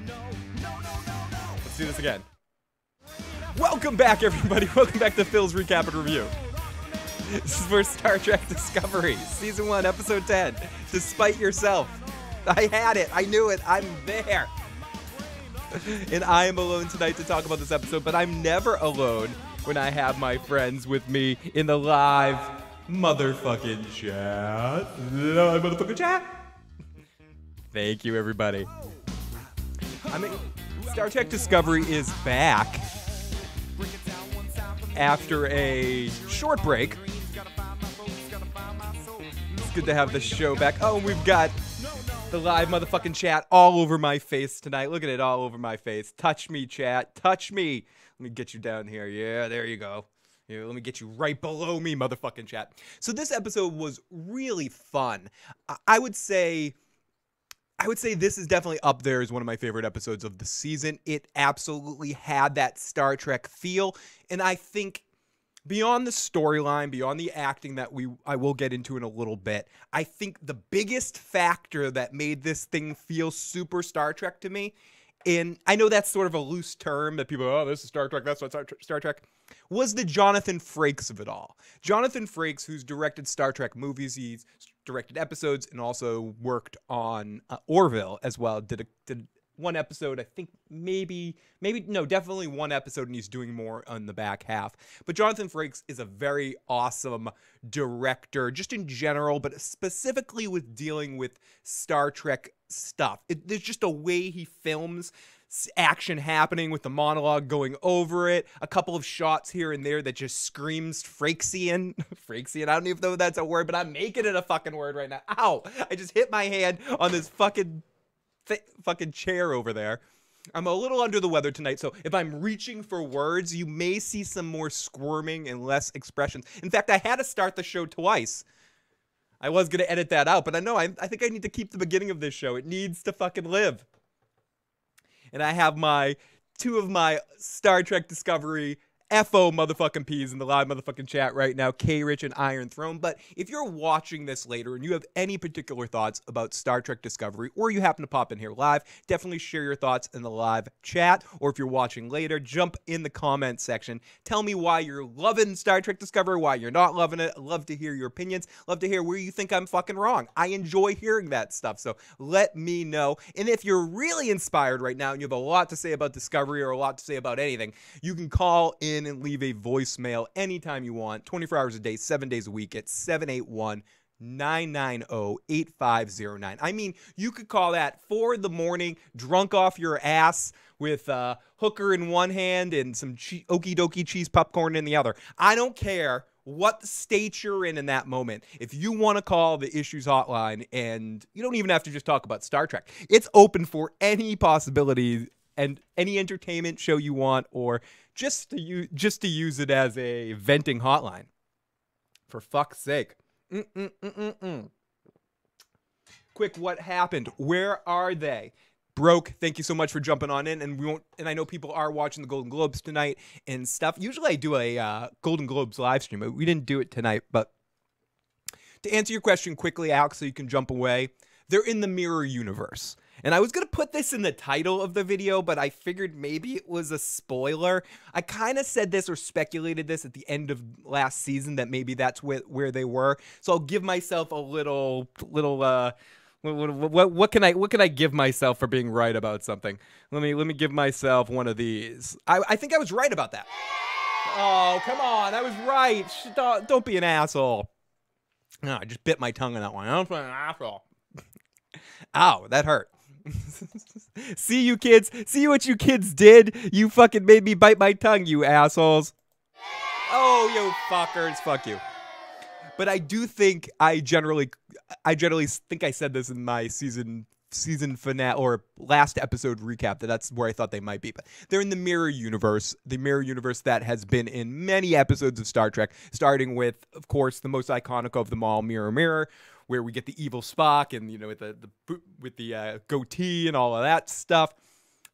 Let's do this again. Welcome back, everybody. Welcome back to Phil's Recap and Review. This is for Star Trek Discovery, Season 1, Episode 10, Despite Yourself. I had it. I knew it. I'm there. And I am alone tonight to talk about this episode, but I'm never alone when I have my friends with me in the live motherfucking chat. Live motherfucking chat. Thank you, everybody. Star Trek Discovery is back after a short break. It's good to have the show back. Oh, we've got the live motherfucking chat all over my face tonight. Look at it, all over my face. Touch me, chat. Touch me. Let me get you down here. Yeah, there you go. Here, let me get you right below me, motherfucking chat. So this episode was really fun. I would say this is definitely up there as one of my favorite episodes of the season. It absolutely had that Star Trek feel, and I think beyond the storyline, beyond the acting that I will get into in a little bit, I think the biggest factor that made this thing feel super Star Trek to me, and I know that's sort of a loose term that people, oh, this is Star Trek, that's not Star Trek, was the Jonathan Frakes of it all. Jonathan Frakes, who's directed Star Trek movies, he's directed episodes and also worked on Orville as well. Did one episode, I think definitely one episode, and he's doing more on the back half. But Jonathan Frakes is a very awesome director, just in general, but specifically with dealing with Star Trek stuff. There's just a way he films action happening with the monologue going over it, a couple of shots here and there that just screams Frakesean. Frakesean, I don't even know if that's a word, but I'm making it a fucking word right now. Ow! I just hit my hand on this fucking chair over there. I'm a little under the weather tonight, so if I'm reaching for words, you may see some more squirming and less expressions. In fact, I had to start the show twice. I was going to edit that out, but I think I need to keep the beginning of this show. It needs to fucking live. And I have two of my Star Trek Discovery FO motherfucking P's in the live motherfucking chat right now, K-Rich and Iron Throne. But if you're watching this later and you have any particular thoughts about Star Trek Discovery, or you happen to pop in here live, definitely share your thoughts in the live chat. Or if you're watching later, jump in the comment section. Tell me why you're loving Star Trek Discovery, why you're not loving it. I'd love to hear your opinions. Love to hear where you think I'm fucking wrong. I enjoy hearing that stuff, so let me know. And if you're really inspired right now and you have a lot to say about Discovery or a lot to say about anything, you can call in and leave a voicemail anytime you want, 24 hours a day, 7 days a week at 781-990-8509. I mean, you could call that 4 in the morning, drunk off your ass with a hooker in one hand and some okie dokie cheese popcorn in the other. I don't care what state you're in that moment. If you want to call the Issues Hotline, and you don't even have to just talk about Star Trek, it's open for any possibility and any entertainment show you want, or just to use it as a venting hotline. For fuck's sake. Quick, what happened? Where are they? Broke, thank you so much for jumping on in, and I know people are watching the Golden Globes tonight and stuff. Usually I do a Golden Globes live stream, but we didn't do it tonight. But to answer your question quickly, Alex, so you can jump away, they're in the mirror universe. And I was going to put this in the title of the video, but I figured maybe it was a spoiler. I kind of said this or speculated this at the end of last season, that maybe that's where they were. So I'll give myself a little what can I give myself for being right about something? Let me give myself one of these. I think I was right about that. Oh, come on. I was right. Don't be an asshole. No, I just bit my tongue on that one. I don't be an asshole. Ow, that hurt. See you kids. See what you kids did. You fucking made me bite my tongue, you assholes. Oh, you fuckers. Fuck you. But I do think I generally think I said this in my season finale or last episode recap, that's where I thought they might be. But they're in the mirror universe that has been in many episodes of Star Trek, starting with, of course, the most iconic of them all, Mirror Mirror, where we get the evil Spock and, you know, with the goatee and all of that stuff.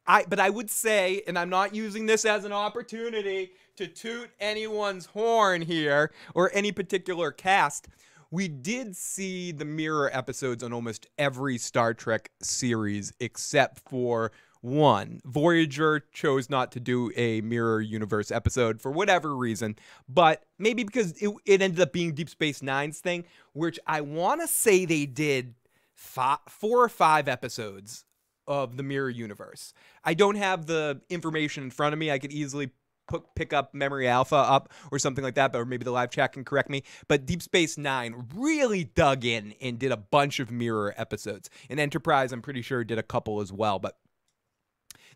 But I would say, and I'm not using this as an opportunity to toot anyone's horn here or any particular cast, we did see the mirror episodes on almost every Star Trek series except for One, Voyager chose not to do a Mirror Universe episode for whatever reason, but maybe because it ended up being Deep Space Nine's thing, which I want to say they did 4 or 5 episodes of the Mirror Universe. I don't have the information in front of me. I could easily pick up Memory Alpha up or something like that, or maybe the live chat can correct me. But Deep Space Nine really dug in and did a bunch of Mirror episodes. And Enterprise, I'm pretty sure, did a couple as well. But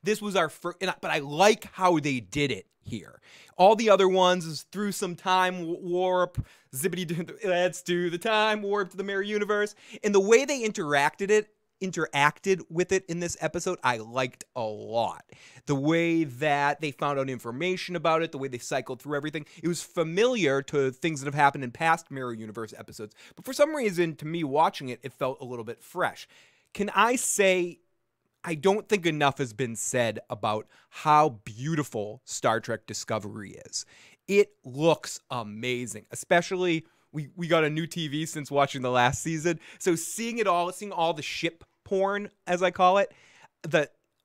this was our first, but I like how they did it here. All the other ones is through some time warp, let's do the time warp to the Mirror Universe. And the way they interacted with it in this episode, I liked a lot. The way that they found out information about it, the way they cycled through everything, it was familiar to things that have happened in past Mirror Universe episodes. But for some reason, to me, watching it, it felt a little bit fresh. Can I say, I don't think enough has been said about how beautiful Star Trek Discovery is. It looks amazing, especially we got a new TV since watching the last season. So seeing all the ship porn, as I call it,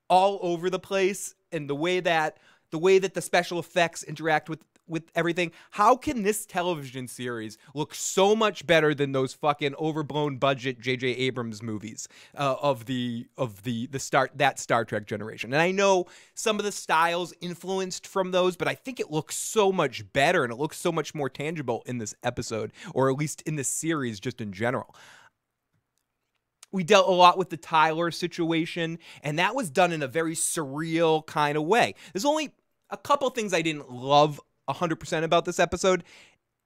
all over the place, and the way that the special effects interact with everything. How can this television series look so much better than those fucking overblown budget J.J. Abrams movies of the Star Trek generation? And I know some of the styles influenced from those, but I think it looks so much better and it looks so much more tangible in this episode, or at least in this series just in general. We dealt a lot with the Tyler situation, and that was done in a very surreal kind of way. There's only a couple things I didn't love 100% about this episode,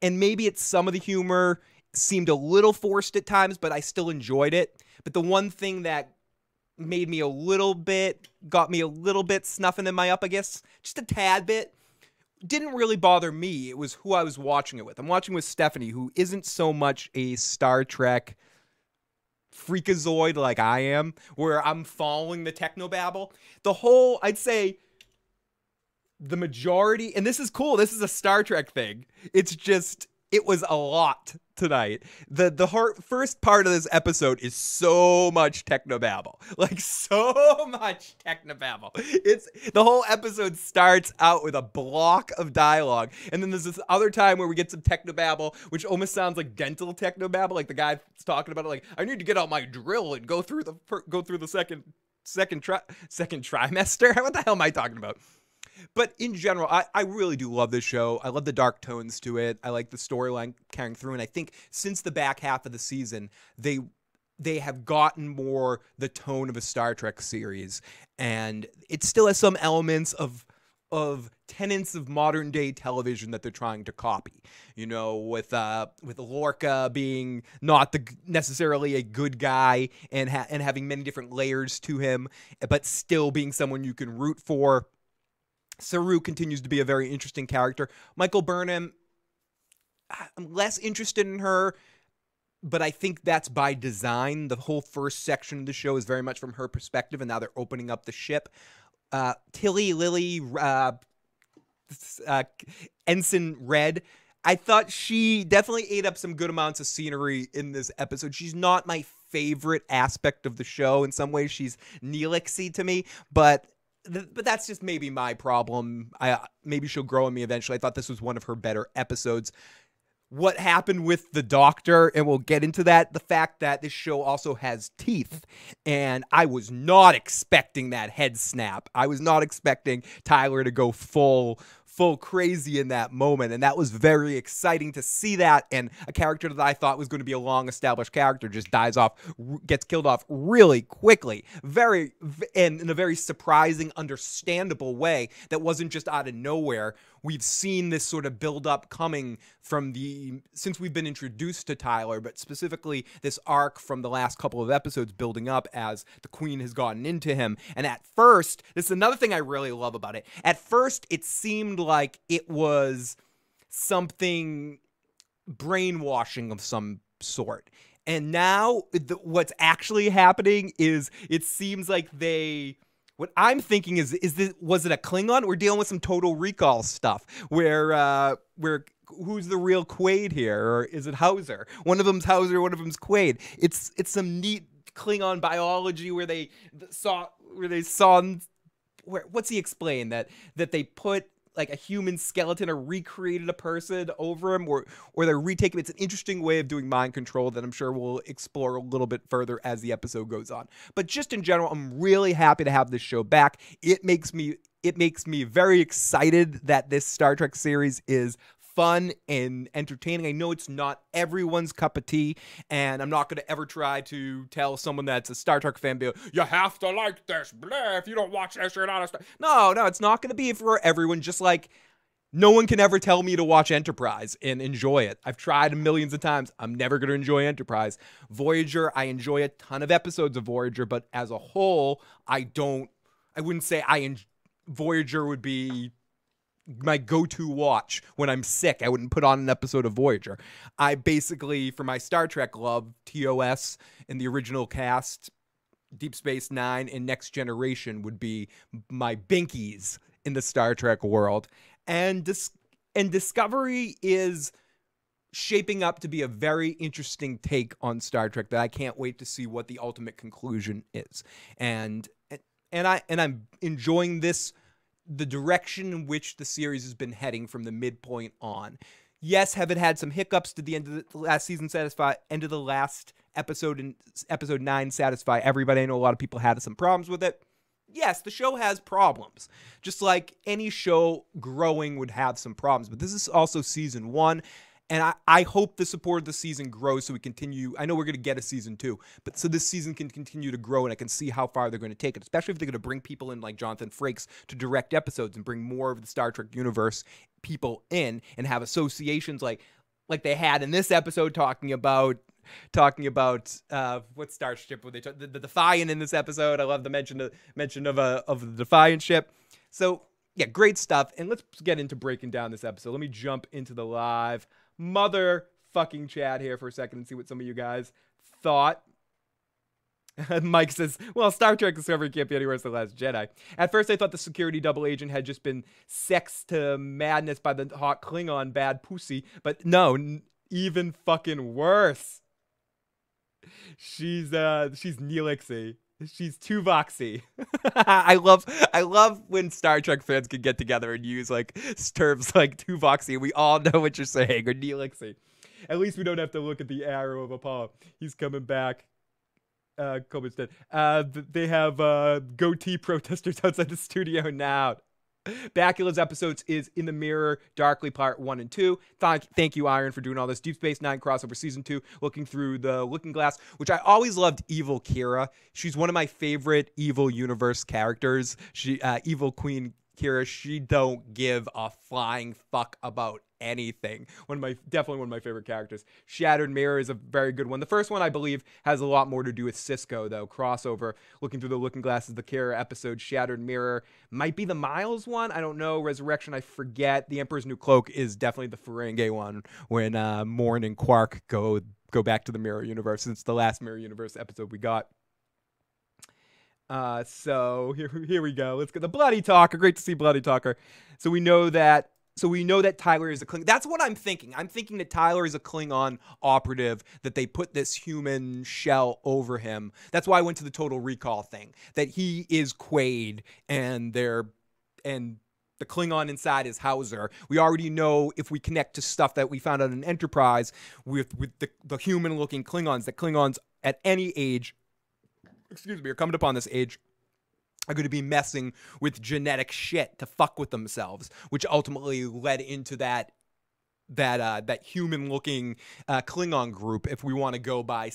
and maybe it's some of the humor seemed a little forced at times, but I still enjoyed it. But the one thing that got me a little bit snuffing in my up, I guess, just a tad bit, didn't really bother me. It was who I was watching it with. I'm watching with Stephanie, who isn't so much a Star Trek freakazoid like I am, where I'm following the technobabble. I'd say the majority, and this is cool, this is a Star Trek thing, it was a lot tonight. The first part of this episode is so much technobabble. Like, so much technobabble. The whole episode starts out with a block of dialogue, and then there's this other time where we get some technobabble, which almost sounds like dental technobabble, like the guy's talking about it, like, I need to get out my drill and go through the second trimester. What the hell am I talking about? But in general, I really do love this show. I love the dark tones to it. I like the storyline carrying through. And I think since the back half of the season, they have gotten more the tone of a Star Trek series. And it still has some elements of tenets of modern day television that they're trying to copy. You know, with Lorca being not necessarily a good guy and having many different layers to him, but still being someone you can root for. Saru continues to be a very interesting character. Michael Burnham, I'm less interested in her, but I think that's by design. The whole first section of the show is very much from her perspective, and now they're opening up the ship. Lily, Ensign Red, I thought she definitely ate up some good amounts of scenery in this episode. She's not my favorite aspect of the show. In some ways, she's Neelixy to me, but that's just maybe my problem. Maybe she'll grow on me eventually. I thought this was one of her better episodes. What happened with the Doctor, and we'll get into that, the fact that this show also has teeth, and I was not expecting that head snap. I was not expecting Tyler to go full crazy in that moment, and that was very exciting to see that, and a character that I thought was going to be a long-established character just gets killed off really quickly, and in a very surprising, understandable way that wasn't just out of nowhere. We've seen this sort of build-up coming since we've been introduced to Tyler, but specifically this arc from the last couple of episodes building up as the Queen has gotten into him. And at first, this is another thing I really love about it. At first, it seemed like it was something brainwashing of some sort. And now what's actually happening is it seems like what I'm thinking was it a Klingon? We're dealing with some Total Recall stuff where who's the real Quaid here? Or is it Hauser? One of them's Hauser, one of them's Quaid. It's some neat Klingon biology where they saw what's he explain that they put like a human skeleton or recreated a person over him, or they're retaking. It's an interesting way of doing mind control that I'm sure we'll explore a little bit further as the episode goes on. But just in general, I'm really happy to have this show back. It makes me very excited that this Star Trek series is fun and entertaining. I know it's not everyone's cup of tea, and I'm not going to ever try to tell someone that's a Star Trek fan, you have to like this, blah, if you don't watch this, you're not a Star. No, it's not going to be for everyone, just like no one can ever tell me to watch Enterprise and enjoy it. I've tried millions of times. I'm never going to enjoy Enterprise. Voyager, I enjoy a ton of episodes of Voyager, but as a whole, I wouldn't say Voyager would be my go-to watch when I'm sick. I wouldn't put on an episode of Voyager. I basically, for my Star Trek love, TOS and the original cast, Deep Space Nine and Next Generation would be my binkies in the Star Trek world. And Discovery is shaping up to be a very interesting take on Star Trek that I can't wait to see what the ultimate conclusion is. And I'm enjoying the direction in which the series has been heading from the midpoint on. Yes, have it had some hiccups? Did the end of the last season end of the last episode in episode 9 satisfy everybody? I know a lot of people had some problems with it. Yes, the show has problems. Just like any show growing would have some problems. But this is also season 1. And I hope the support of the season grows so we continue. I know we're going to get a season 2, but so this season can continue to grow, and I can see how far they're going to take it, especially if they're going to bring people in like Jonathan Frakes to direct episodes and bring more of the Star Trek universe people in and have associations like they had in this episode talking about what starship were they the Defiant in this episode. I love the mention of the Defiant ship. So yeah, great stuff. And let's get into breaking down this episode. Let me jump into the live motherfucking chat here for a second and see what some of you guys thought. Mike says, well, Star Trek Discovery can't be any worse than The Last Jedi. At first, I thought the security double agent had just been sexed to madness by the hot Klingon bad pussy, but no, even fucking worse. She's Neelixy. She's too voxy. I love when Star Trek fans can get together and use like terms like too voxy. We all know what you're saying, or Neelixy. At least we don't have to look at the arrow of Apollo. He's coming back. Colbert's dead. They have goatee protesters outside the studio now. Bakula's episodes is In the Mirror, Darkly Part 1 and 2. Thank you, Iron, for doing all this. Deep Space Nine crossover Season 2, looking through the Looking Glass, which I always loved Evil Kira. She's one of my favorite Evil Universe characters. Evil Queen Kira, she don't give a flying fuck about anything. Definitely one of my favorite characters. Shattered Mirror is a very good one. The first one, I believe, has a lot more to do with Cisco, though. Crossover, Looking Through the Looking Glass is the Kira episode. Shattered Mirror might be the Miles one. I don't know. Resurrection, I forget. The Emperor's New Cloak is definitely the Ferengi one when Morn and Quark go back to the Mirror Universe. It's the last Mirror Universe episode we got. So here we go. Let's get the Bloody Talker. Great to see Bloody Talker. So we know that Tyler is a Klingon. That's what I'm thinking. I'm thinking that Tyler is a Klingon operative, that they put this human shell over him. That's why I went to the Total Recall thing, that he is Quaid and the Klingon inside is Hauser. We already know, if we connect to stuff that we found out in Enterprise with the human-looking Klingons, that Klingons at any age, are coming upon this age, are going to be messing with genetic shit to fuck with themselves, which ultimately led into that human-looking Klingon group, if we want to go by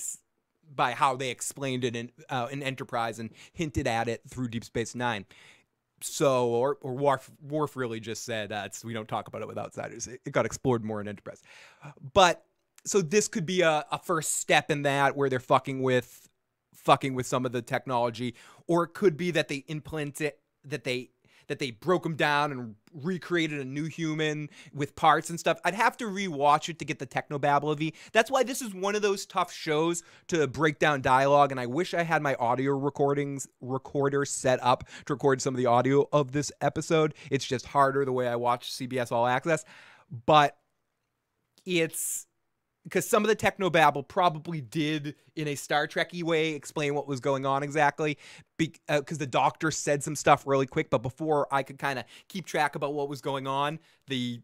how they explained it in Enterprise and hinted at it through Deep Space Nine. So, or Worf really just said, we don't talk about it with outsiders. It got explored more in Enterprise. But, so this could be a first step in that, where they're fucking with some of the technology, or it could be that they implanted, that they broke them down and recreated a new human with parts and stuff. I'd have to rewatch it to get the technobabble of it. That's why this is one of those tough shows to break down dialogue, and I wish I had my audio recorder set up to record some of the audio of this episode. It's just harder the way I watch CBS All Access, but it's because some of the technobabble probably did, in a Star Trek-y way, explain what was going on exactly, because the Doctor said some stuff really quick, but before I could kind of keep track about what was going on, the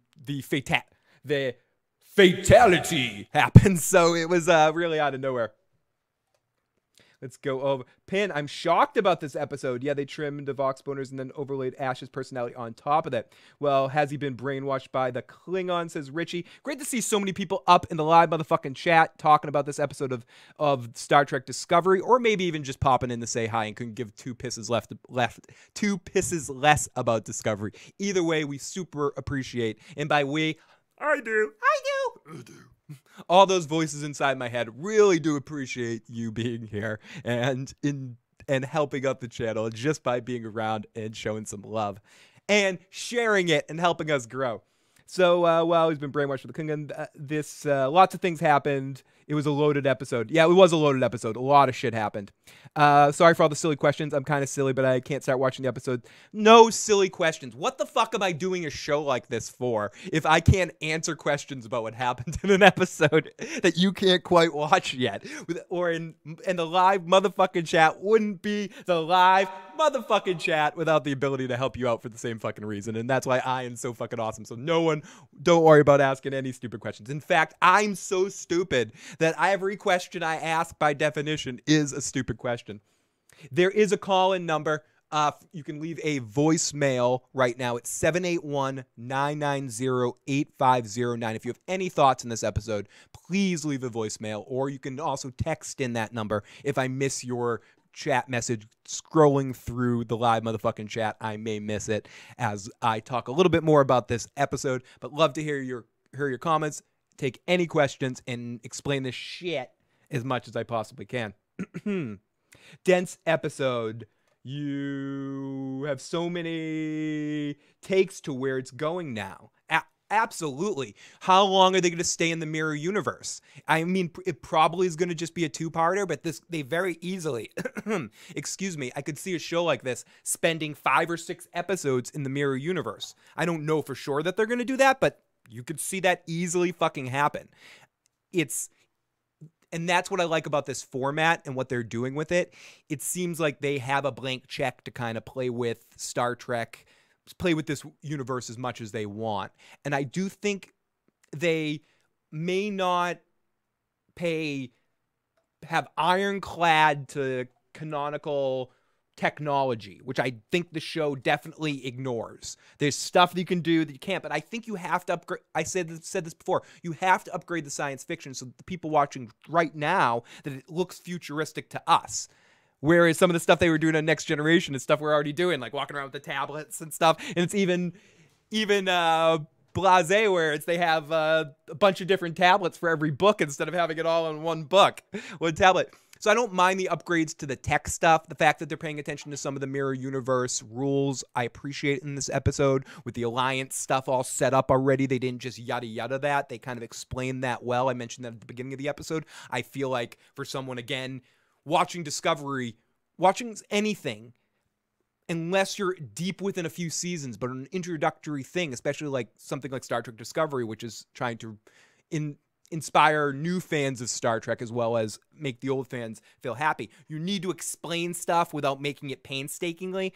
fatality happened, so it was really out of nowhere. Let's go over. Pin, I'm shocked about this episode. Yeah, they trimmed the Vox boners and then overlaid Ash's personality on top of that. Well, has he been brainwashed by the Klingon, says Richie. Great to see so many people up in the live motherfucking chat talking about this episode of Star Trek Discovery, or maybe even just popping in to say hi and couldn't give two pisses less about Discovery. Either way, we super appreciate. And by we, I do. All those voices inside my head really do appreciate you being here and helping out the channel just by being around and showing some love and sharing it and helping us grow. So, well, he's been brainwashed with the Klingon. Lots of things happened. It was a loaded episode. Yeah, it was a loaded episode. A lot of shit happened. Sorry for all the silly questions. I'm kind of silly, but I can't start watching the episode. No silly questions. What the fuck am I doing a show like this for if I can't answer questions about what happened in an episode that you can't quite watch yet? And the live motherfucking chat wouldn't be the live motherfucking chat without the ability to help you out for the same fucking reason. And that's why I am so fucking awesome. So don't worry about asking any stupid questions. In fact, I'm so stupid that every question I ask by definition is a stupid question. There is a call-in number. You can leave a voicemail right now. It's 781-990-8509. If you have any thoughts in this episode, please leave a voicemail, or you can also text in that number. If I miss your chat message scrolling through the live motherfucking chat, I may miss it as I talk a little bit more about this episode, but love to hear your comments, take any questions, and explain this shit as much as I possibly can. Dense episode. You have so many takes to where it's going now. Absolutely. How long are they going to stay in the mirror universe? I mean, it probably is going to just be a two-parter, but they very easily, excuse me, I could see a show like this spending 5 or 6 episodes in the mirror universe. I don't know for sure that they're going to do that, but you could see that easily fucking happen. And that's what I like about this format and what they're doing with it. It seems like they have a blank check to kind of play with Star Trek, play with this universe as much as they want. And I do think they may not have ironclad to canonical technology, which I think the show definitely ignores. There's stuff that you can do that you can't, but I think you have to upgrade. I said this before. You have to upgrade the science fiction so that the people watching right now, that it looks futuristic to us. Whereas some of the stuff they were doing on Next Generation is stuff we're already doing, like walking around with the tablets and stuff. And it's even blasé, where they have a bunch of different tablets for every book instead of having it all in one tablet. So I don't mind the upgrades to the tech stuff. The fact that they're paying attention to some of the mirror universe rules, I appreciate in this episode. With the Alliance stuff all set up already, they didn't just yada yada that. They kind of explained that well. I mentioned that at the beginning of the episode. I feel like for someone, again, watching Discovery, watching anything, unless you're deep within a few seasons, but an introductory thing, especially like something like Star Trek Discovery, which is trying to inspire new fans of Star Trek as well as make the old fans feel happy. You need to explain stuff without making it painstakingly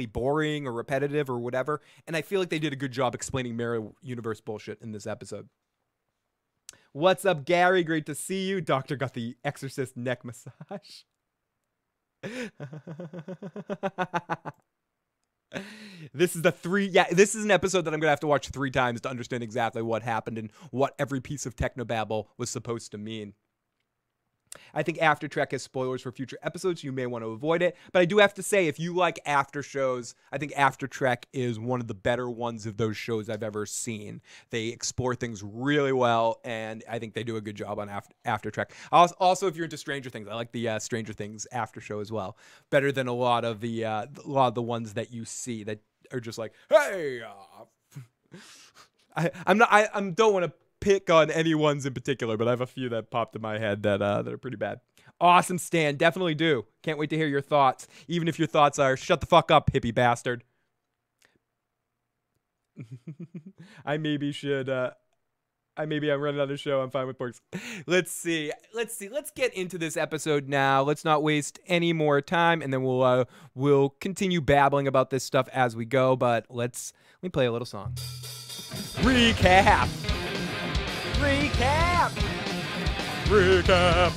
boring or repetitive or whatever. And I feel like they did a good job explaining mirror universe bullshit in this episode. What's up, Gary? Great to see you. Doctor got the Exorcist neck massage. This is this is an episode that I'm going to have to watch 3 times to understand exactly what happened and what every piece of technobabble was supposed to mean. I think After Trek has spoilers for future episodes. You may want to avoid it. But I do have to say, if you like after shows, I think After Trek is one of the better ones of those shows I've ever seen. They explore things really well, and I think they do a good job on After Trek. Also, if you're into Stranger Things, I like the Stranger Things after show as well. Better than a lot of the ones that you see that are just like, hey, I don't want to pick on any ones in particular, but I have a few that popped in my head that are pretty bad. Awesome, Stan. Definitely do. Can't wait to hear your thoughts, even if your thoughts are, shut the fuck up, hippie bastard. I maybe should Maybe I'm running out of show. I'm fine with porks. Let's see. Let's get into this episode now. Let's not waste any more time, and then we'll continue babbling about this stuff as we go. But let me play a little song. Recap. Wait. Woohoo!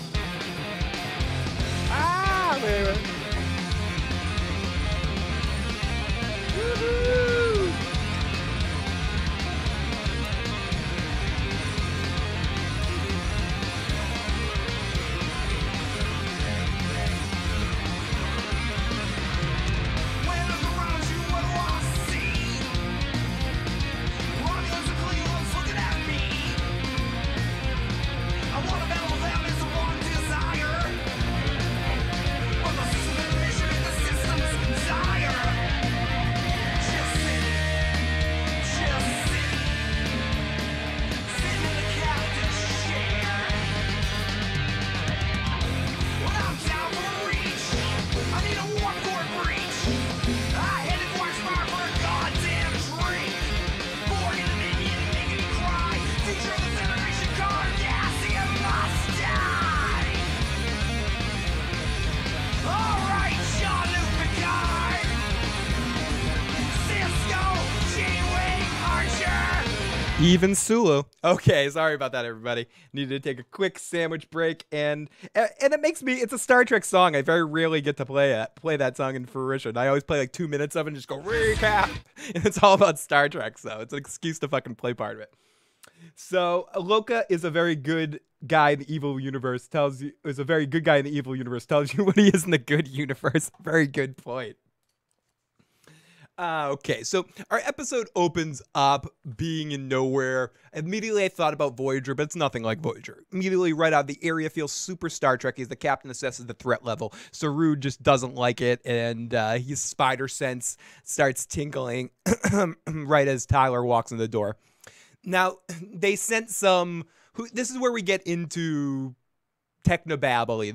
Even Sulu. Okay, sorry about that, everybody. Needed to take a quick sandwich break, and it makes me. It's a Star Trek song. I very rarely get to play that song in fruition. I always play like 2 minutes of it and just go recap, and it's all about Star Trek. So it's an excuse to fucking play part of it. So Lorca is a very good guy in the evil universe. Tells you is a very good guy in the evil universe. Tells you what he is in the good universe. Very good point. Okay, so our episode opens up being in nowhere. Immediately I thought about Voyager, but it's nothing like Voyager. Immediately right out, the area feels super Star Trek as the captain assesses the threat level. Saru just doesn't like it, and his spider sense starts tinkling right as Tyler walks in the door. Now, they sent some... This is where we get into technobabble.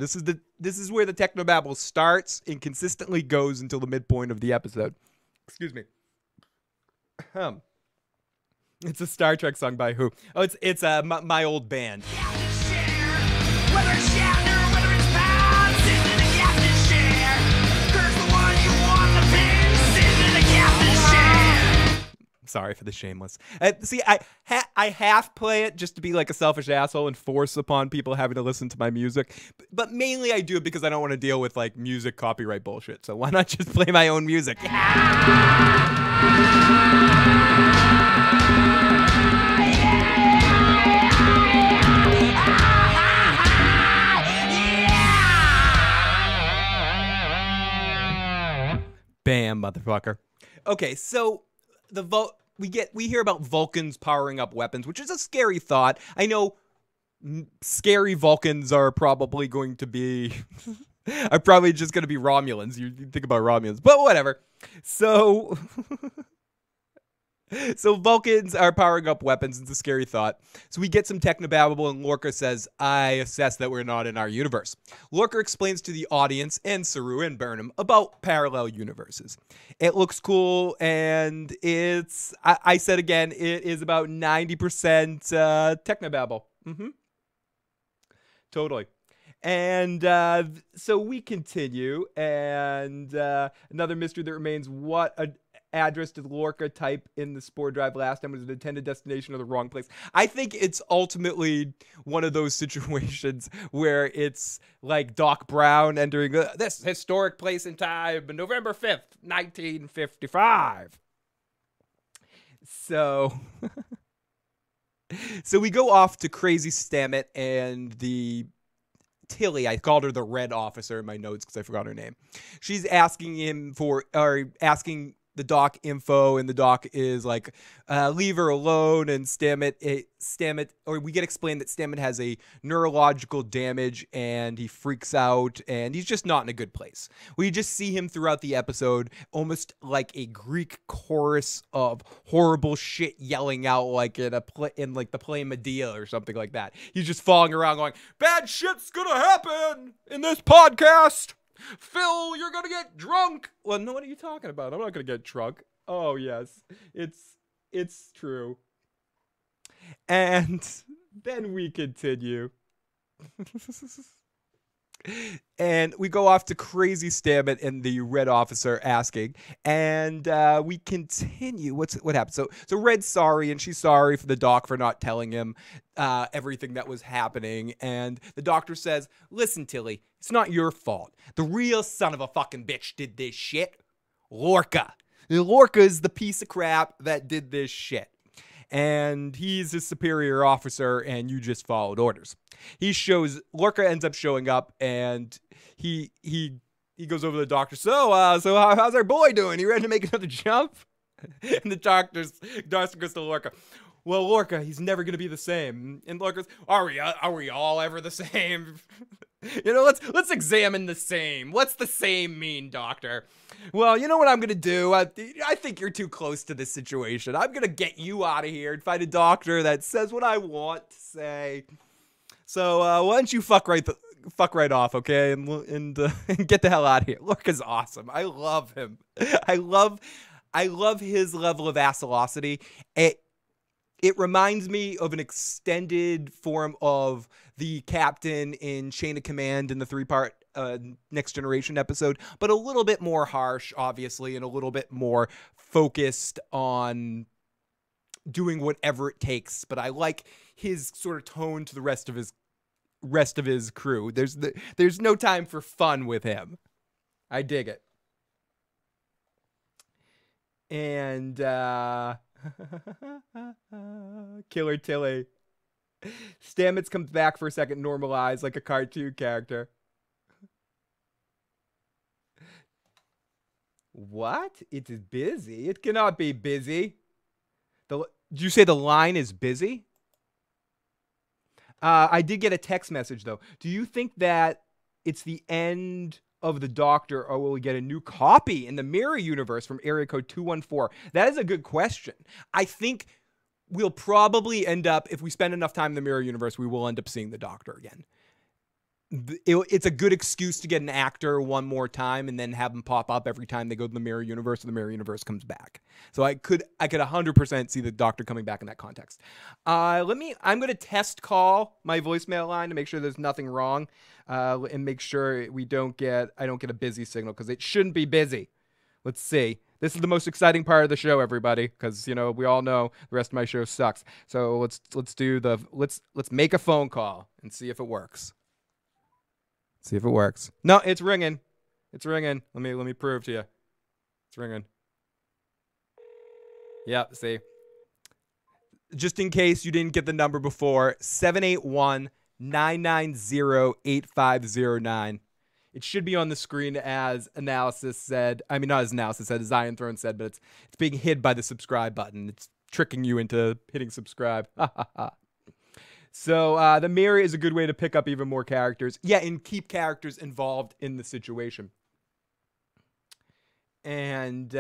This is where the technobabble starts and consistently goes until the midpoint of the episode. Excuse me. It's a Star Trek song by who? Oh, it's my old band. Sorry for the shameless. See, I half play it just to be like a selfish asshole and force upon people having to listen to my music. But mainly I do it because I don't want to deal with like music copyright bullshit. So why not just play my own music? Bam, motherfucker. Okay, so we hear about Vulcans powering up weapons, which is a scary thought. I know scary Vulcans are probably going to be are probably just going to be Romulans. You think about Romulans, but whatever. So So Vulcans are powering up weapons. It's a scary thought. So we get some technobabble, and Lorca says, I assess that we're not in our universe. Lorca explains to the audience and Saru and Burnham about parallel universes. It looks cool, and it's, I said again, it is about 90% technobabble. Totally. And so we continue, and another mystery that remains, what address did Lorca type in the spore drive last time? Was it intended destination or the wrong place? I think it's ultimately one of those situations where it's like Doc Brown entering this historic place in time, November 5th, 1955. So... So we go off to Crazy Stammet and the Tilly. I called her the red officer in my notes because I forgot her name. She's asking him for, or asking the doc info, and the doc is like, leave her alone. And Stammet, or we get explained that Stammet has a neurological damage and he freaks out and he's just not in a good place. We just see him throughout the episode almost like a Greek chorus of horrible shit yelling out, like in like the play Medea or something like that. He's just falling around going, bad shit's gonna happen in this podcast. Phil, you're gonna get drunk. Well, no, what are you talking about? I'm not gonna get drunk. Oh yes, it's true. And then we continue. And we go off to Crazy Stammet and the Red officer asking, and we continue. What happened? So Red's sorry, and she's sorry for the doc for not telling him everything that was happening. And the doctor says, "Listen, Tilly, it's not your fault. The real son of a fucking bitch did this shit. Lorca. Lorca is the piece of crap that did this shit. And he's a superior officer, and you just followed orders." Lorca ends up showing up, and he goes over to the doctor. So how's our boy doing? He ready to make another jump? And the doctor goes to Lorca. "Well, Lorca, he's never gonna be the same." And Lorca's, "Are we all ever the same?" Let's examine the same. What's the same mean, doctor? "Well, you know what I'm gonna do? I think you're too close to this situation. I'm gonna get you out of here and find a doctor that says what I want to say. So why don't you fuck right off, okay? And get the hell out of here." Lorca's awesome. I love him. I love his level of acidity. It reminds me of an extended form of the captain in Chain of Command in the 3-part Next Generation episode, but a little bit more harsh, obviously, and a little bit more focused on doing whatever it takes. But I like his sort of tone to the rest of his crew. There's no time for fun with him. I dig it. And Killer Tilly. Stamets comes back for a second, normalized like a cartoon character. "What? It is busy. It cannot be busy." Did you say the line is busy? I did get a text message, though. Do you think that it's the end of the Doctor, or will we get a new copy in the Mirror Universe from area code 214? That is a good question. I think we'll probably end up, if we spend enough time in the Mirror Universe, we will end up seeing the Doctor again. It's a good excuse to get an actor one more time and then have them pop up every time they go to the Mirror Universe and the Mirror Universe comes back. So I could 100% see the Doctor coming back in that context. I'm going to test call my voicemail line to make sure there's nothing wrong, and make sure I don't get a busy signal, because it shouldn't be busy. Let's see. This is the most exciting part of the show, everybody, because we all know the rest of my show sucks. So let's make a phone call and see if it works. See if it works. No, it's ringing. It's ringing. Let me prove to you. It's ringing. Yep, see. Just in case you didn't get the number before, 781-990-8509. It should be on the screen as Analysis said. I mean, not as Analysis said, as Zion Throne said, but it's being hid by the subscribe button. It's tricking you into hitting subscribe. Ha ha ha. So the Mirror is a good way to pick up even more characters. Yeah, and keep characters involved in the situation. And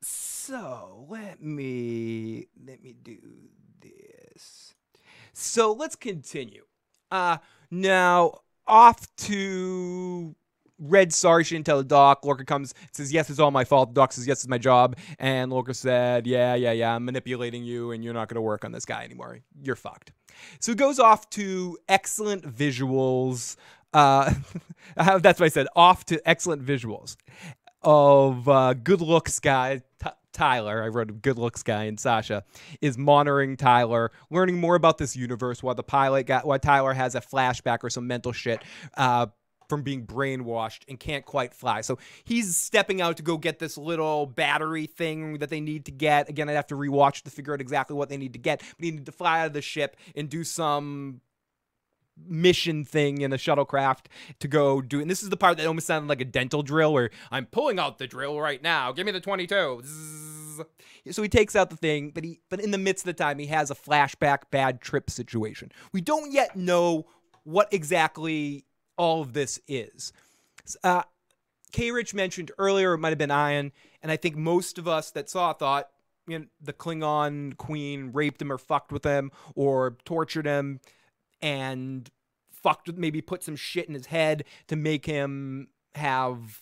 so let me do this. So let's continue. Now off to Red sorry she didn't tell the Doc. Lorca comes, says, "Yes, it's all my fault." The Doc says, "Yes, it's my job." And Lorca said, Yeah, I'm manipulating you, and you're not going to work on this guy anymore. You're fucked. So it goes off to excellent visuals. That's what I said. Off to excellent visuals of good looks guy Tyler. I wrote a good looks guy, and Sasha is monitoring Tyler, learning more about this universe while Tyler has a flashback or some mental shit from being brainwashed and can't quite fly. So he's stepping out to go get this little battery thing that they need to get. Again, I'd have to rewatch to figure out exactly what they need to get. But he needs to fly out of the ship and do some mission thing in a shuttlecraft to go do. And this is the part that almost sounded like a dental drill, where I'm pulling out the drill right now. Give me the 22. Zzz. So he takes out the thing, but in the midst of the time, he has a flashback bad trip situation. We don't yet know what exactly all of this is. K-Rich mentioned earlier it might have been Ian, and I think most of us that saw thought the Klingon queen raped him or fucked with him or tortured him and maybe put some shit in his head to make him have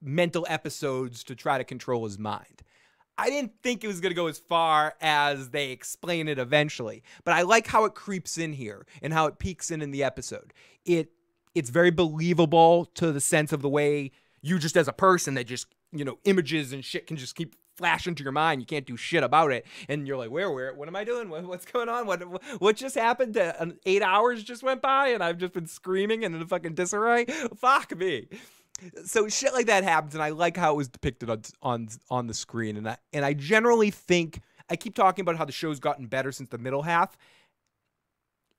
mental episodes to try to control his mind. I didn't think it was going to go as far as they explain it eventually, but I like how it creeps in here and how it peeks in the episode. It's very believable to the sense of the way you just as a person that just, images and shit can just keep flash into your mind. You can't do shit about it. And you're like, what am I doing? What's going on? What just happened? 8 hours just went by and I've just been screaming and in a fucking disarray. Fuck me. So shit like that happens, and I like how it was depicted on the screen. And I generally think, I keep talking about how the show's gotten better since the middle half.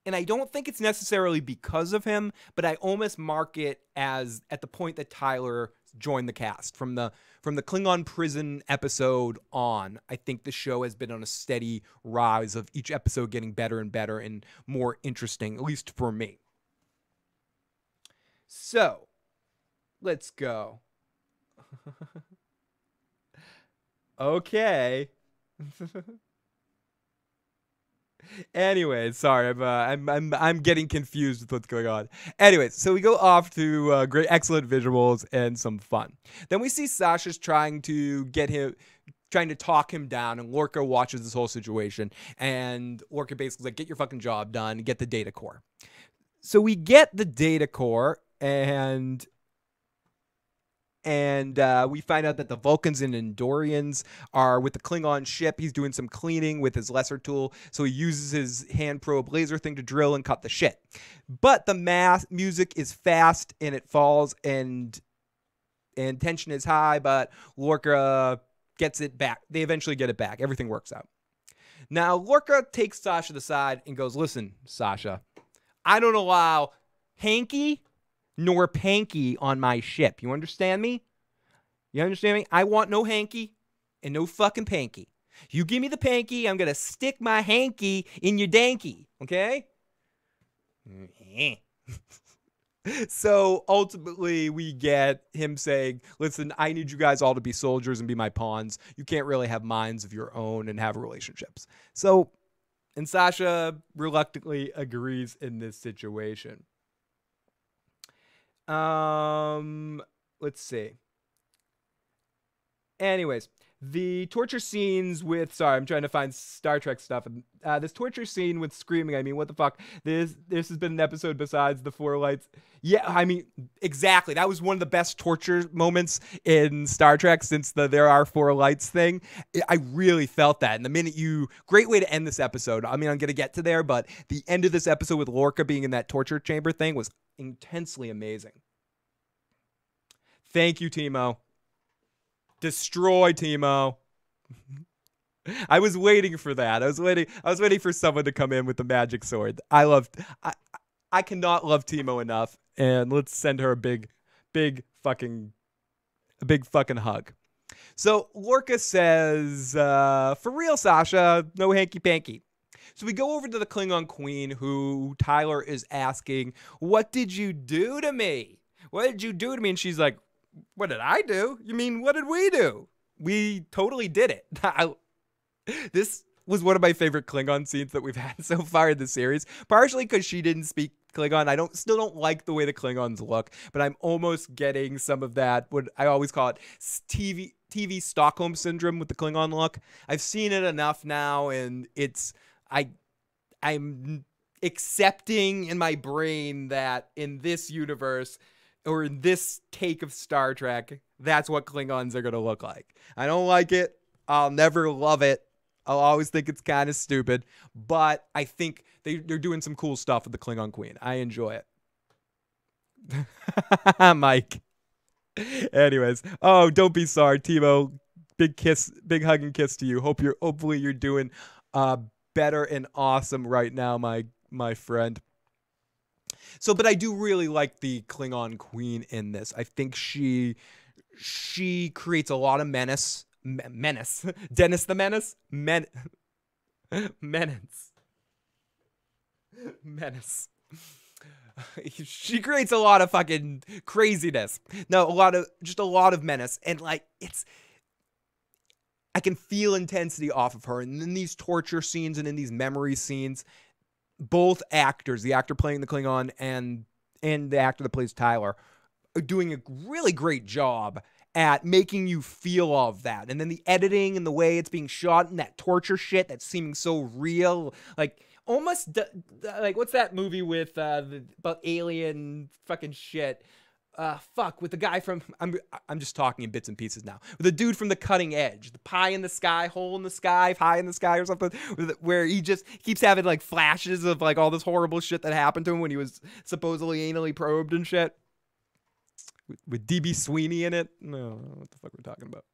And I don't think it's necessarily because of him, but I almost mark it as at the point that Tyler joined the cast. From the Klingon prison episode on, I think the show has been on a steady rise of each episode getting better and better and more interesting, at least for me. So, let's go. Okay. Anyways, sorry, I'm getting confused with what's going on. Anyways, so we go off to great, excellent visuals and some fun. Then we see Sasha's trying to talk him down, and Lorca watches this whole situation. And Lorca basically like, get your fucking job done, get the data core. So we get the data core, and we find out that the Vulcans and Andorians are with the Klingon ship. He's doing some cleaning with his lesser tool, so he uses his hand probe laser thing to drill and cut the shit. But the music is fast, and it falls, and tension is high, but Lorca gets it back. They eventually get it back. Everything works out. Now, Lorca takes Sasha to the side and goes, listen, Sasha, I don't allow hanky nor panky on my ship. You understand me? You understand me? I want no hanky and no fucking panky. You give me the panky, I'm going to stick my hanky in your danky. Okay? So ultimately we get him saying, listen, I need you guys all to be soldiers and be my pawns. You can't really have minds of your own and have relationships. So, and Sasha reluctantly agrees in this situation. Let's see. Anyways, the torture scenes with, sorry, I'm trying to find Star Trek stuff. This torture scene with screaming, I mean, what the fuck? This has been an episode besides the Four Lights. Yeah, I mean, exactly. That was one of the best torture moments in Star Trek since the There Are Four Lights thing. I really felt that. And the minute great way to end this episode. I mean, I'm going to get to there, but the end of this episode with Lorca being in that torture chamber thing was intensely amazing. Thank you, Timo. Destroy, Timo. I was waiting for that. I was waiting for someone to come in with the magic sword. I cannot love Timo enough. And let's send her a big fucking hug. So Lorca says, for real, Sasha, no hanky panky. So we go over to the Klingon queen, who Tyler is asking, what did you do to me? What did you do to me? And she's like, what did I do? You mean, what did we do? We totally did it. This was one of my favorite Klingon scenes that we've had so far in the series, partially because she didn't speak Klingon. I still don't like the way the Klingons look, but I'm almost getting some of that, what I always call it, TV Stockholm syndrome with the Klingon look. I've seen it enough now, and I'm accepting in my brain that in this universe, or in this take of Star Trek, that's what Klingons are going to look like. I don't like it. I'll never love it. I'll always think it's kind of stupid. But I think they're doing some cool stuff with the Klingon Queen. I enjoy it. Mike. Anyways. Oh, don't be sorry, Timo. Big kiss, big hug and kiss to you. Hopefully you're doing better and awesome right now, my friend. So, but I do really like the Klingon queen in this. I think she creates a lot of menace. Menace. Dennis the Menace? Menace. Menace. She creates a lot of fucking craziness. No, a lot of menace. And like, I can feel intensity off of her. And in these torture scenes and in these memory scenes, both actors, the actor playing the Klingon and the actor that plays Tyler, are doing a really great job at making you feel all of that. And then the editing and the way it's being shot and that torture shit that's seeming so real. Like, almost, like, what's that movie with about alien fucking shit? With the guy from, I'm just talking in bits and pieces now. With the dude from The Cutting Edge, the pie in the sky, hole in the sky, pie in the sky or something, where he just keeps having like flashes of like all this horrible shit that happened to him when he was supposedly anally probed and shit. With D.B. Sweeney in it. No, what the fuck we're talking about.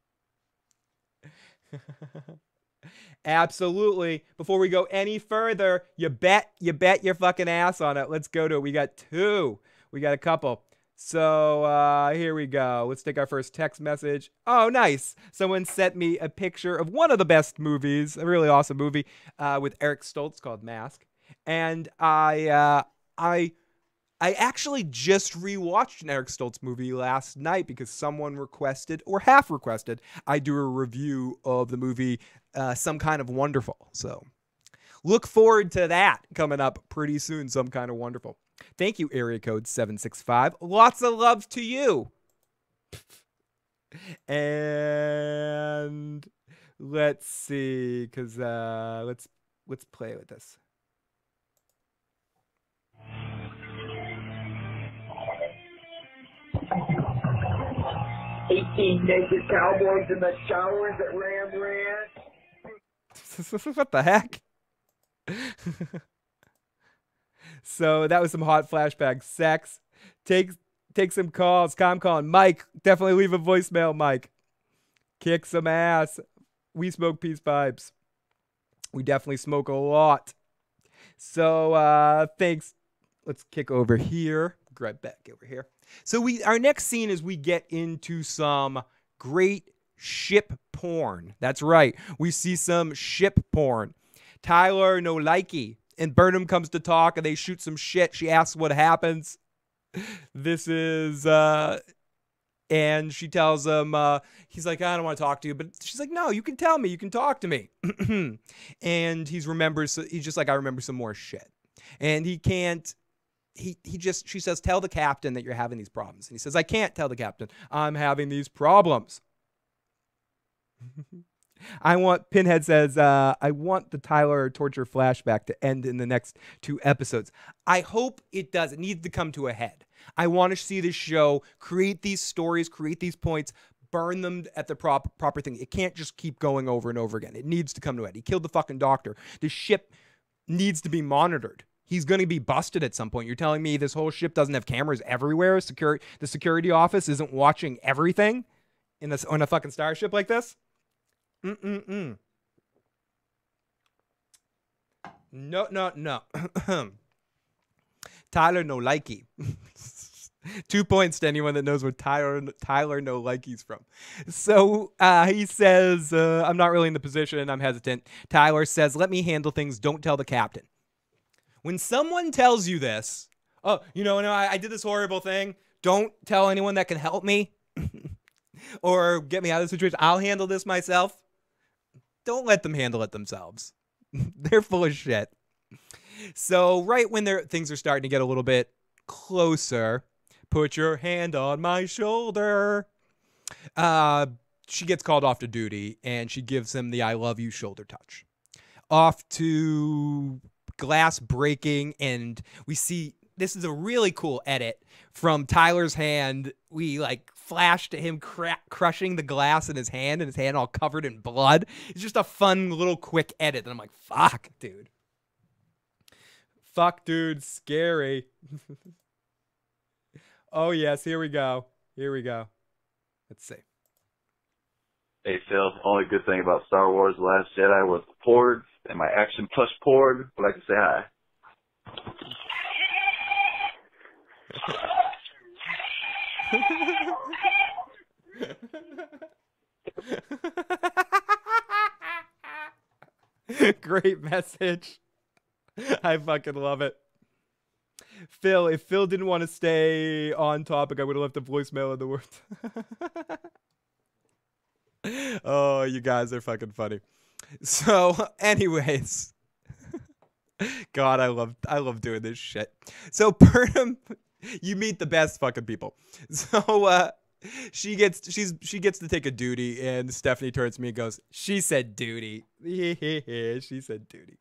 Absolutely. Before we go any further, you bet your fucking ass on it. Let's go to it. We got two. We got a couple. So here we go. Let's take our first text message. Oh, nice. Someone sent me a picture of one of the best movies, a really awesome movie with Eric Stoltz called Mask. And I actually just rewatched an Eric Stoltz movie last night because someone requested, or half requested, I do a review of the movie Some Kind of Wonderful. So look forward to that coming up pretty soon, Some Kind of Wonderful. Thank you, area code 765. Lots of love to you. And let's see, because let's play with this. 18 naked cowboys in the showers at Ram Ranch. What the heck? So that was some hot flashback sex. Take some calls. Calling. Mike, definitely leave a voicemail, Mike. Kick some ass. We smoke peace vibes. We definitely smoke a lot. So thanks. Let's kick over here. Grab back over here. So our next scene is we get into some great ship porn. That's right. We see some ship porn. Tyler no likey. And Burnham comes to talk and they shoot some shit. She asks what happens. This is, and she tells him, he's like, I don't want to talk to you. But she's like, no, you can tell me. You can talk to me. And he's just like, I remember some more shit. And he can't, she says, tell the captain that you're having these problems. And he says, I can't tell the captain. I'm having these problems. Pinhead says, I want the Tyler torture flashback to end in the next 2 episodes. I hope it does. It needs to come to a head. I want to see this show create these stories, create these points, burn them at the proper thing. It can't just keep going over and over again. It needs to come to a head. He killed the fucking doctor. The ship needs to be monitored. He's going to be busted at some point. You're telling me this whole ship doesn't have cameras everywhere? The security office isn't watching everything on a fucking starship like this? No. Tyler no likey. 2 points to anyone that knows where Tyler no likey's from. So he says, I'm not really in the position. I'm hesitant. Tyler says, let me handle things. Don't tell the captain. When someone tells you this, oh, I did this horrible thing. Don't tell anyone that can help me or get me out of the situation. I'll handle this myself. Don't let them handle it themselves. They're full of shit. So right when things are starting to get a little bit closer, put your hand on my shoulder. She gets called off to duty, and she gives him the I love you shoulder touch. Off to glass breaking, and we see this is a really cool edit from Tyler's hand. We flash to him crushing the glass in his hand, and his hand all covered in blood. It's just a fun little quick edit, and I'm like, fuck, dude. Fuck, dude, scary. Oh, yes, here we go. Let's see. Hey, Phil, the only good thing about Star Wars The Last Jedi was the Porg, and my action plus Porg would like to say hi. Great message. I fucking love it. Phil, if Phil didn't want to stay on topic, I would have left a voicemail in the words. Oh, you guys are fucking funny. So, anyways. God, I love doing this shit. So, Burnham, you meet the best fucking people. So, She gets to take a duty, and Stephanie turns to me and goes, "She said duty." She said duty.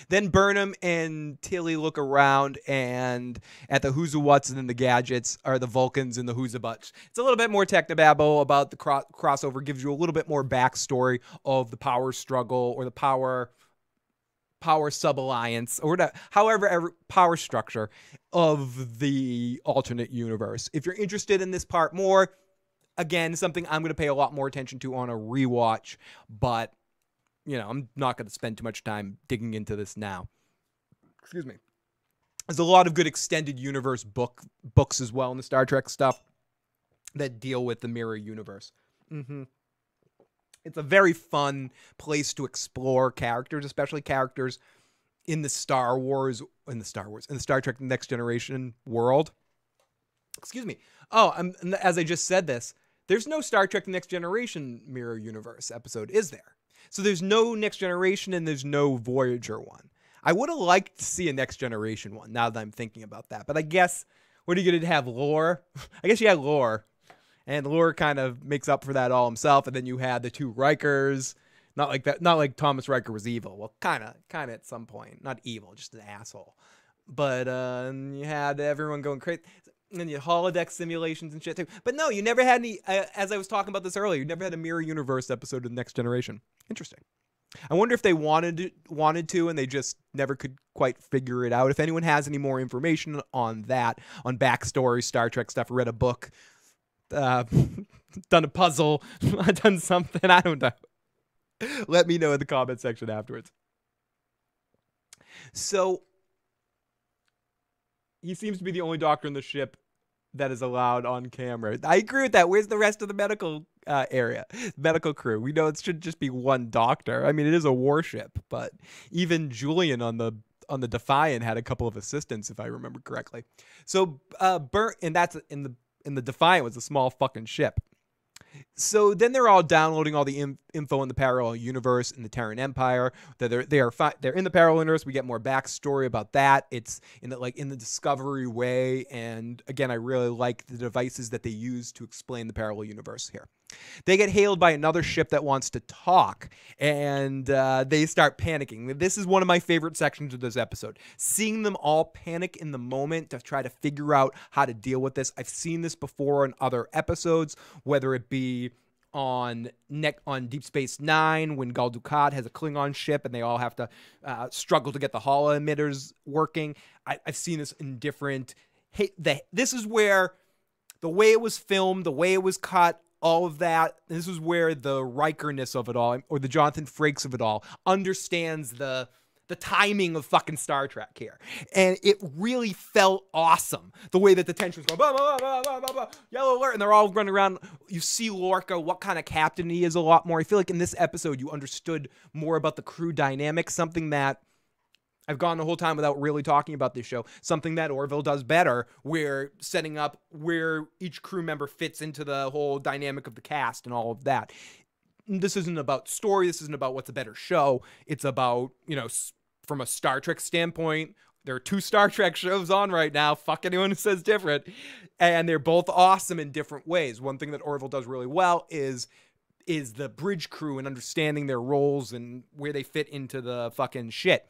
Then Burnham and Tilly look around and at the who's what's and then the gadgets are the Vulcans and the who's butts. It's a little bit more technobabble about the crossover, gives you a little bit more backstory of the power struggle or the power sub-alliance or however power structure of the alternate universe. If you're interested in this part more, again, something I'm going to pay a lot more attention to on a rewatch, but I'm not going to spend too much time digging into this now. Excuse me. There's a lot of good extended universe books as well in the Star Trek stuff that deal with the mirror universe. It's a very fun place to explore characters, especially characters in the Star Trek Next Generation world. Excuse me. As I just said this, there's no Star Trek Next Generation mirror universe episode, is there? So there's no Next Generation and there's no Voyager one. I would have liked to see a Next Generation one now that I'm thinking about that. But I guess, what are you going to have, Lore? I guess you had Lore. And Lore kind of makes up for that all himself. And then you had the two Rikers. Not like that. Not like Thomas Riker was evil. Well, kind of at some point. Not evil, just an asshole. But you had everyone going crazy. And you had holodeck simulations and shit too. But no, you never had any, as I was talking about this earlier, you never had a Mirror Universe episode of The Next Generation. Interesting. I wonder if they wanted to and they just never could quite figure it out. If anyone has any more information on that, on backstory, Star Trek stuff, read a book, done a puzzle, done something, I don't know. Let me know in the comment section afterwards. So, he seems to be the only doctor in the ship that is allowed on camera. I agree with that. Where's the rest of the medical medical crew? We know it should just be one doctor. I mean, it is a warship, but even Julian on the Defiant had a couple of assistants, if I remember correctly. So, and that's in the Defiant was a small fucking ship. So then they're all downloading all the info in the parallel universe in the Terran Empire. They're in the parallel universe. We get more backstory about that. It's in the Discovery way. And again, I really like the devices that they use to explain the parallel universe here. They get hailed by another ship that wants to talk, and they start panicking. This is one of my favorite sections of this episode. Seeing them all panic in the moment to try to figure out how to deal with this. I've seen this before in other episodes, whether it be on Deep Space Nine when Gul Dukat has a Klingon ship and they all have to struggle to get the holo emitters working. I've seen this in different... This is where the way it was filmed, the way it was cut, all of that, this is where the Riker-ness of it all, or the Jonathan Frakes of it all, understands the timing of fucking Star Trek here. And it really felt awesome. The way that the tension was going, blah, blah, blah, blah, blah, blah, yellow alert, and they're all running around. You see Lorca, what kind of captain he is a lot more. I feel like in this episode, you understood more about the crew dynamic, something that I've gone the whole time without really talking about this show, something that Orville does better, where setting up where each crew member fits into the whole dynamic of the cast and all of that. This isn't about story. This isn't about what's a better show. It's about, from a Star Trek standpoint, there are 2 Star Trek shows on right now. Fuck anyone who says different. And they're both awesome in different ways. One thing that Orville does really well is the bridge crew and understanding their roles and where they fit into the fucking shit.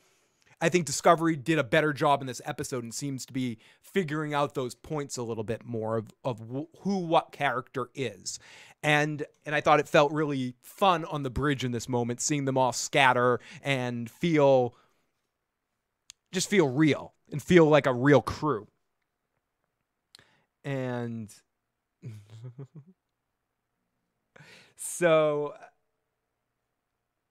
I think Discovery did a better job in this episode and seems to be figuring out those points a little bit more of who what character is. And I thought it felt really fun on the bridge in this moment, seeing them all scatter and feel real and feel like a real crew. And so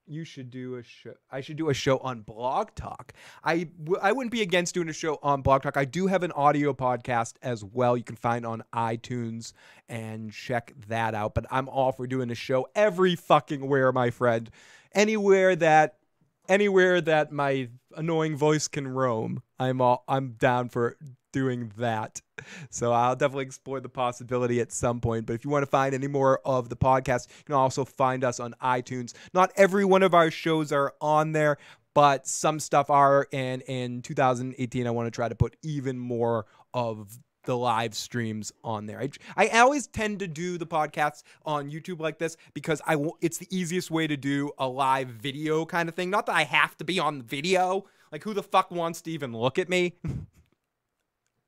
you should do a show. I should do a show on Blog Talk. I wouldn't be against doing a show on Blog Talk. I do have an audio podcast as well. You can find on iTunes and check that out. But I'm all for doing a show every fucking where, my friend. Anywhere that my annoying voice can roam, I'm down for doing that. So I'll definitely explore the possibility at some point. But if you want to find any more of the podcast, you can also find us on iTunes. Not every one of our shows are on there, but some stuff are. And in 2018, I want to try to put even more of the live streams on there. I always tend to do the podcasts on YouTube like this because it's the easiest way to do a live video kind of thing. Not that I have to be on the video. Like, who the fuck wants to even look at me?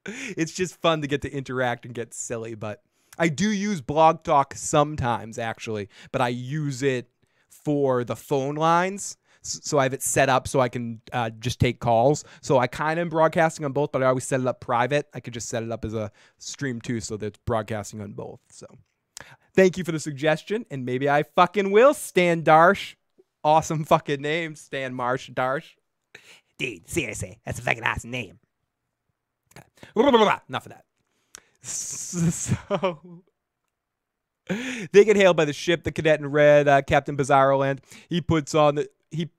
It's just fun to get to interact and get silly. But I do use Blog Talk sometimes, actually. But I use it for the phone lines. So I have it set up so I can just take calls. So I kind of am broadcasting on both, but I always set it up private. I could just set it up as a stream too, so that it's broadcasting on both. So thank you for the suggestion, and maybe I fucking will. Stan Darsh. Awesome fucking name, Stan Marsh Darsh. Dude, seriously, that's a fucking awesome name. Okay. Enough of that. So they get hailed by the ship, the cadet in red, Captain Bizarro Land. He puts on the...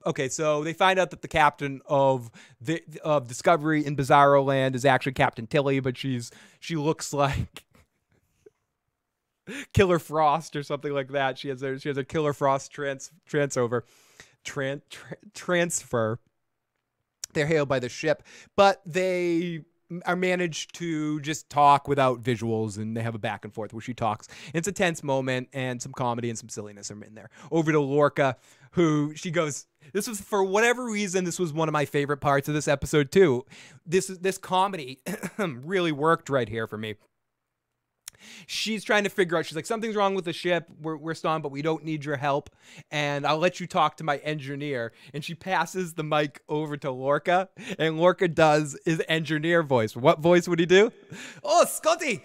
Okay, so they find out that the captain of Discovery in Bizarro Land is actually Captain Tilly, but she looks like Killer Frost or something like that. She has a Killer Frost transfer. They're hailed by the ship, but they are managed to just talk without visuals, and they have a back and forth where she talks. It's a tense moment, and some comedy and some silliness are in there. Over to Lorca, who she goes, this was, for whatever reason, this was one of my favorite parts of this episode too. This comedy really worked right here for me. She's trying to figure out, she's like, something's wrong with the ship. We're stunned, but we don't need your help. And I'll let you talk to my engineer. And she passes the mic over to Lorca. And Lorca does his engineer voice. What voice would he do? Oh, Scotty,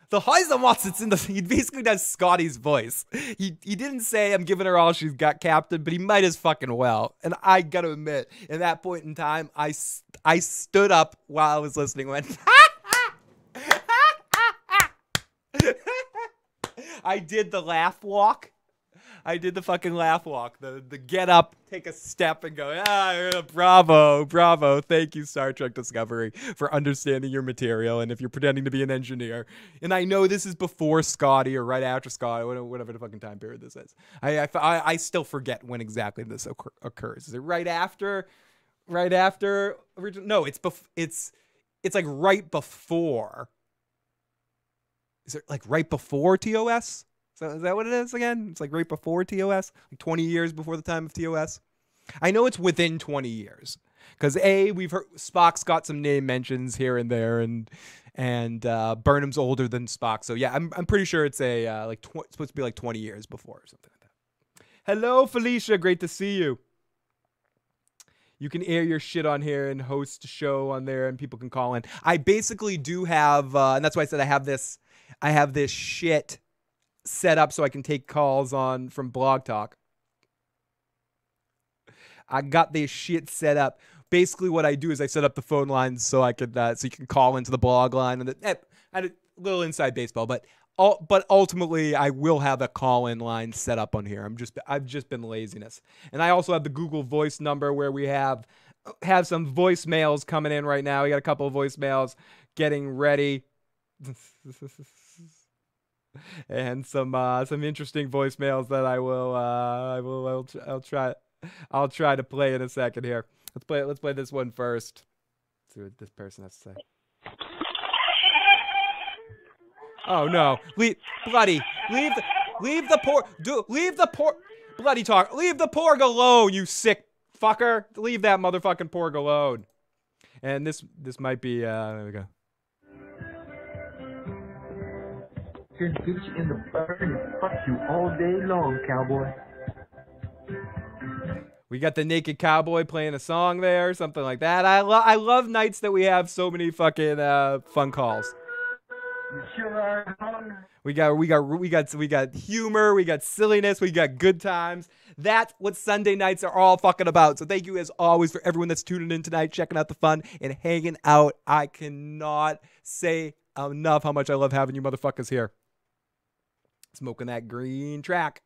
the Heisenwatts, he basically does Scotty's voice. He didn't say, I'm giving her all she's got, Captain, but he might as fucking well. And I gotta admit, at that point in time, I stood up while I was listening and went, I did the laugh walk. I did the fucking laugh walk. The get up, take a step, and go, bravo. Thank you, Star Trek Discovery, for understanding your material, and if you're pretending to be an engineer. And I know this is before Scotty or right after Scotty, whatever the fucking time period this is. I still forget when exactly this occurs. Is it right after original? No, it's like right before. Is it like right before TOS? So is that what it is again? It's like right before TOS? Like 20 years before the time of TOS? I know it's within 20 years. Because we've heard Spock's got some name mentions here and there, and Burnham's older than Spock. So yeah, I'm pretty sure it's it's supposed to be like 20 years before or something like that. Hello, Felicia. Great to see you. You can air your shit on here and host a show on there, and people can call in. I basically do have, and that's why I said I have this shit set up so I can take calls from Blog Talk. I got this shit set up. Basically, what I do is I set up the phone lines so I could, so you can call into the blog line, and I had a little inside baseball, but ultimately I will have a call-in line set up on here. I've just been laziness, and I also have the Google Voice number where we have some voicemails coming in right now. We got a couple of voicemails getting ready. And some interesting voicemails that I'll try to play in a second here. Let's play this one first. Let's see what this person has to say. Oh no. Leave the porg alone, you sick fucker. Leave that motherfucking porg alone. And this might be there we go. Just get you in the bird and fuck you all day long, cowboy. We got the naked cowboy playing a song there, something like that. I love nights that we have so many fucking fun calls. You sure are hungry. We got humor, we got silliness, we got good times. That's what Sunday nights are all fucking about. So thank you as always for everyone that's tuning in tonight, checking out the fun and hanging out. I cannot say enough how much I love having you motherfuckers here. Smoking that green crack,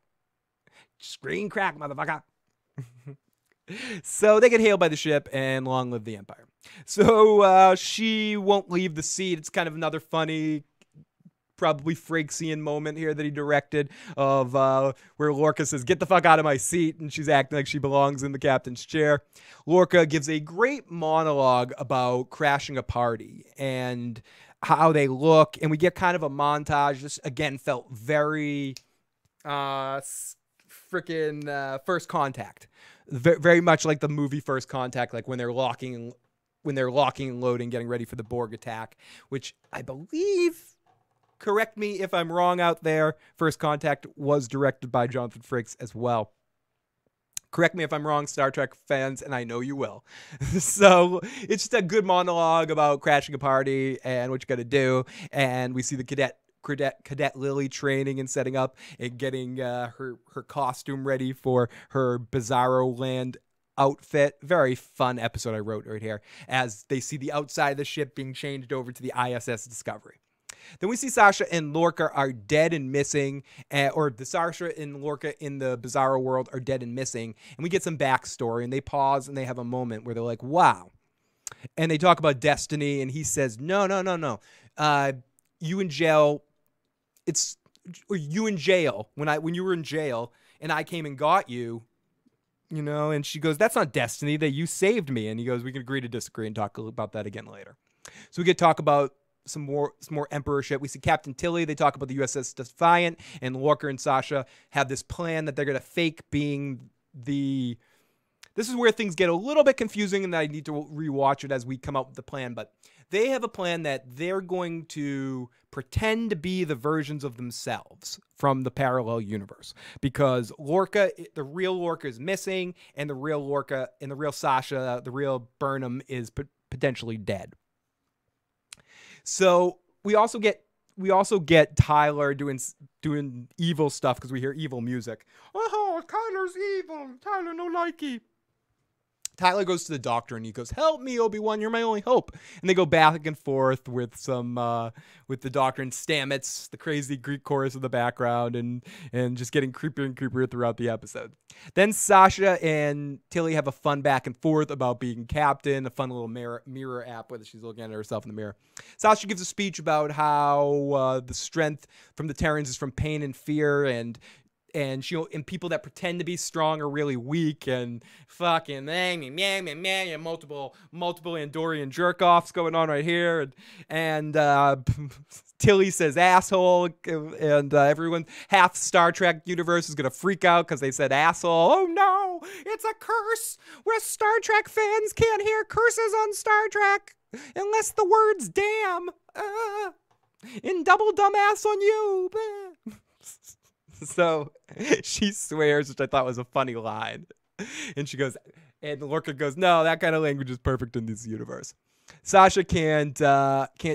motherfucker. So they get hailed by the ship, and long live the Empire. So she won't leave the seat. It's kind of another funny, probably Frakesian moment here that he directed of where Lorca says, get the fuck out of my seat, and she's acting like she belongs in the captain's chair. Lorca gives a great monologue about crashing a party, and how they look, and we get kind of a montage. This again felt very freaking First Contact, very much like the movie First Contact, like when they're locking and loading, getting ready for the Borg attack, which I believe, correct me if I'm wrong out there, First Contact was directed by Jonathan Frakes as well. Correct me if I'm wrong, Star Trek fans, and I know you will. So it's just a good monologue about crashing a party and what you got to do. And we see the cadet Lily training and setting up and getting her costume ready for her Bizarro Land outfit. Very fun episode I wrote right here as they see the outside of the ship being changed over to the ISS Discovery. Then we see Sasha and Lorca are dead and missing, or the Sasha and Lorca in the Bizarro world are dead and missing, and we get some backstory, and they pause and they have a moment where they're like, wow. And they talk about destiny, and he says, no. You in jail, you in jail, when you were in jail, and I came and got you, and she goes, that's not destiny, that you saved me. And he goes, we can agree to disagree and talk about that again later. So we get to talk about some more Emperor shit. We see Captain Tilly. They talk about the USS Defiant, and Lorca and Sasha have this plan that they're going to fake being the... This is where things get a little bit confusing, and I need to rewatch it as we come up with the plan. But they have a plan that they're going to pretend to be the versions of themselves from the parallel universe, because Lorca, the real Lorca, is missing, and the real Lorca and the real Sasha, the real Burnham, is potentially dead. So we also get Tyler doing evil stuff because we hear evil music. Oh, Tyler's evil. Tyler no likey. Tyler goes to the doctor and he goes, "Help me, Obi-Wan, you're my only hope." And they go back and forth with with the doctor and Stamets, the crazy Greek chorus in the background, and just getting creepier and creepier throughout the episode. Then Sasha and Tilly have a fun back and forth about being captain, a fun little mirror app where she's looking at herself in the mirror. Sasha gives a speech about how the strength from the Terrans is from pain and fear, and people that pretend to be strong are really weak, and fucking multiple Andorian jerk-offs going on right here, and Tilly says asshole, and everyone, half Star Trek universe is gonna freak out because they said asshole. Oh no, it's a curse. We're Star Trek fans, can't hear curses on Star Trek unless the words damn, in double dumbass on you. So she swears, which I thought was a funny line. And she goes, and Lorca goes, no, that kind of language is perfect in this universe. Sasha can't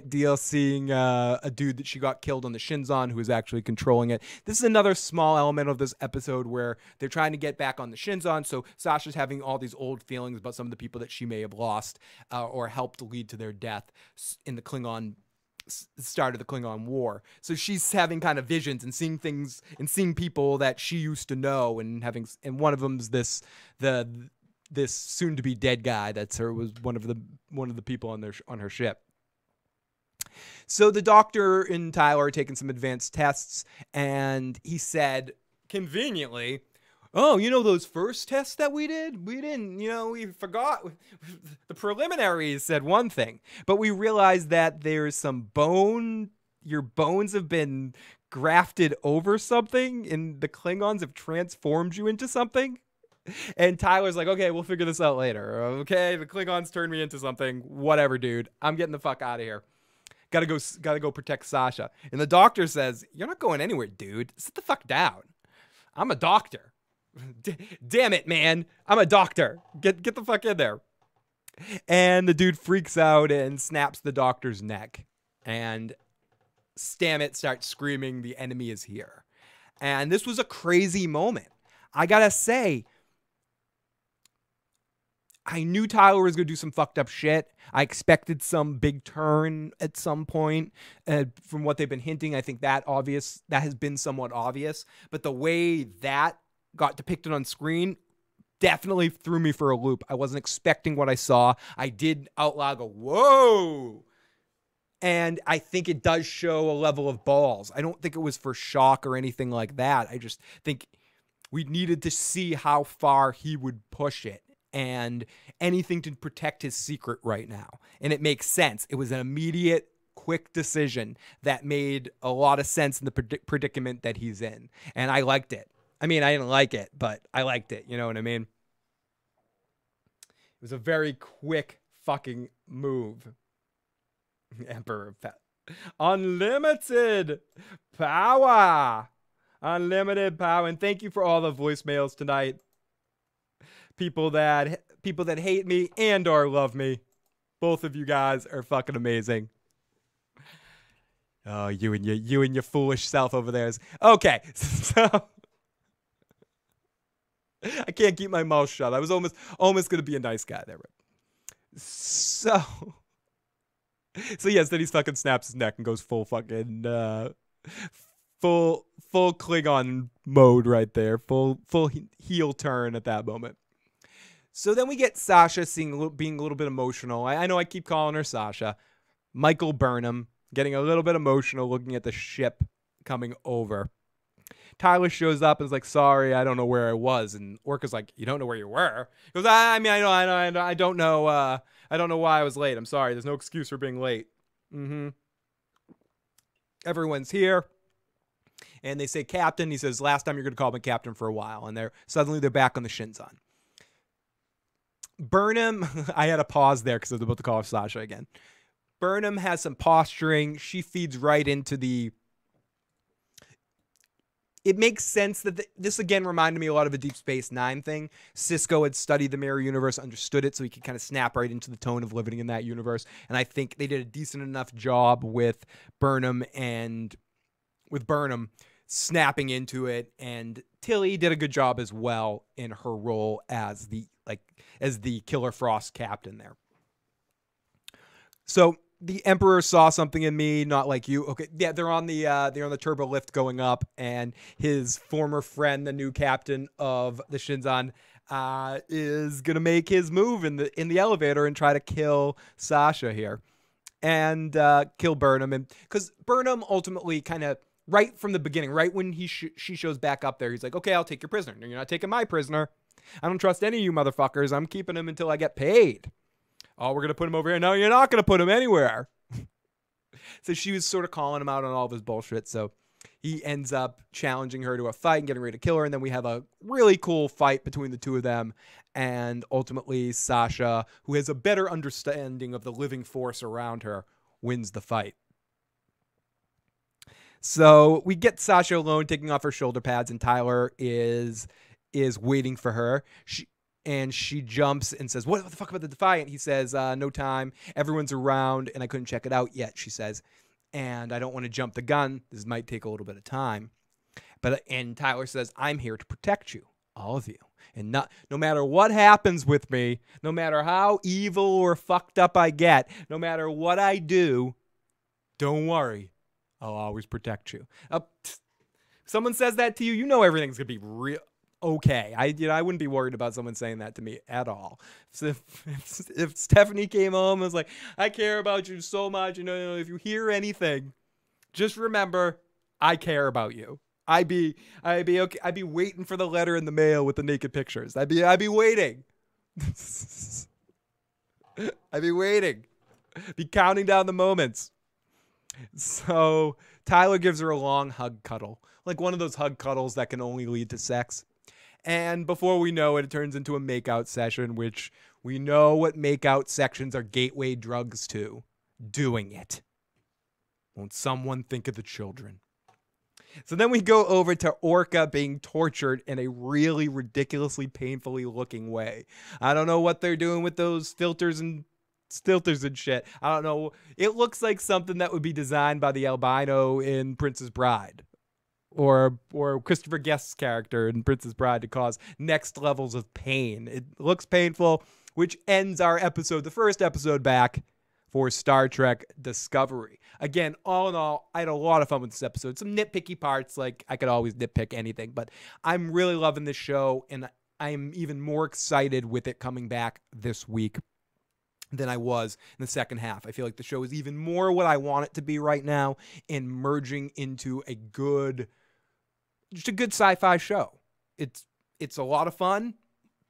deal seeing a dude that she got killed on the Shinzon who is actually controlling it. This is another small element of this episode where they're trying to get back on the Shinzon. So Sasha's having all these old feelings about some of the people that she may have lost or helped lead to their death in the Klingon start of the Klingon War. So she's having kind of visions and seeing things and seeing people that she used to know, and one of them's this soon to be dead guy was one of the people on her ship. So the doctor and Tyler are taking some advanced tests, and he said conveniently, oh, those first tests that we did? We didn't, we forgot. The preliminaries said one thing, but we realized that there's some your bones have been grafted over something, and the Klingons have transformed you into something. And Tyler's like, okay, we'll figure this out later. Okay, the Klingons turned me into something. Whatever, dude. I'm getting the fuck out of here. Gotta go protect Sasha. And the doctor says, you're not going anywhere, dude. Sit the fuck down. I'm a doctor. Damn it, man. I'm a doctor. Get the fuck in there. And the dude freaks out and snaps the doctor's neck. And Stamets starts screaming, the enemy is here. And this was a crazy moment. I gotta say, I knew Tyler was going to do some fucked up shit. I expected some big turn at some point. From what they've been hinting, I think that has been somewhat obvious. But the way that got depicted on screen definitely threw me for a loop. I wasn't expecting what I saw. I did out loud go, whoa. And I think it does show a level of balls. I don't think it was for shock or anything like that. I just think we needed to see how far he would push it, and anything to protect his secret right now. And it makes sense. It was an immediate, quick decision that made a lot of sense in the predicament that he's in. And I liked it. I mean, I didn't like it, but I liked it. You know what I mean? It was a very quick fucking move. Emperor Unlimited power. Unlimited power. And thank you for all the voicemails tonight. People that hate me and or love me. Both of you guys are fucking amazing. Oh, you and your foolish self over there. Okay, so I can't keep my mouth shut. I was almost gonna be a nice guy there. So yes, then he fucking snaps his neck and goes full fucking full Klingon mode right there. Full heel turn at that moment. So then we get Sasha being a little bit emotional. I know I keep calling her Sasha. Michael Burnham getting a little bit emotional looking at the ship coming over. Tyler shows up and is like, sorry, I don't know where I was. And Orca's like, you don't know where you were? He goes, I don't know. I don't know why I was late. I'm sorry. There's no excuse for being late. Everyone's here. And they say, Captain. He says, last time you're going to call me Captain for a while. And suddenly they're back on the Shinzon. Burnham, I had a pause there because I was about to call her Sasha again. Burnham has some posturing. She feeds right into the... It makes sense that this again reminded me a lot of a Deep Space Nine thing. Sisko had studied the mirror universe, understood it, so he could kind of snap right into the tone of living in that universe. And I think they did a decent enough job with Burnham snapping into it. And Tilly did a good job as well in her role as the Killer Frost captain there. So the Emperor saw something in me, not like you. Okay, yeah, they're on the turbo lift going up, and his former friend, the new captain of the Shinzon, is gonna make his move in the elevator and try to kill Sasha here, and kill Burnham, and because Burnham ultimately kind of right from the beginning, right when she shows back up there, he's like, okay, I'll take your prisoner. No, you're not taking my prisoner. I don't trust any of you motherfuckers. I'm keeping him until I get paid. Oh, we're going to put him over here. No, you're not going to put him anywhere. So she was sort of calling him out on all of his bullshit. So he ends up challenging her to a fight and getting ready to kill her. And then we have a really cool fight between the two of them. And ultimately, Sasha, who has a better understanding of the living force around her, wins the fight. So we get Sasha alone, taking off her shoulder pads, and Tyler is waiting for her. She jumps and says, what the fuck about the Defiant? He says, no time. Everyone's around, and I couldn't check it out yet, she says. And I don't want to jump the gun. This might take a little bit of time. And Tyler says, I'm here to protect you, all of you. And no matter what happens with me, no matter how evil or fucked up I get, no matter what I do, don't worry. I'll always protect you. Someone says that to you, you know everything's going to be real. Okay, I wouldn't be worried about someone saying that to me at all. So if Stephanie came home and was like, I care about you so much, if you hear anything, just remember, I care about you. I'd be okay. I'd be waiting for the letter in the mail with the naked pictures. I'd be waiting. I'd be waiting. Be counting down the moments. So Tyler gives her a long hug cuddle, like one of those hug cuddles that can only lead to sex. And before we know it, it turns into a makeout session, which we know what makeout sections are gateway drugs to. Doing it. Won't someone think of the children? So then we go over to Orca being tortured in a really ridiculously painfully looking way. I don't know what they're doing with those filters and shit. I don't know. It looks like something that would be designed by the albino in Princess Bride. Or Christopher Guest's character in Princess Bride to cause next levels of pain. It looks painful, which ends our episode, the first episode back for Star Trek Discovery. Again, all in all, I had a lot of fun with this episode. Some nitpicky parts, like I could always nitpick anything, but I'm really loving this show, and I'm even more excited with it coming back this week than I was in the second half. I feel like the show is even more what I want it to be right now and merging into just a good sci-fi show. It's a lot of fun,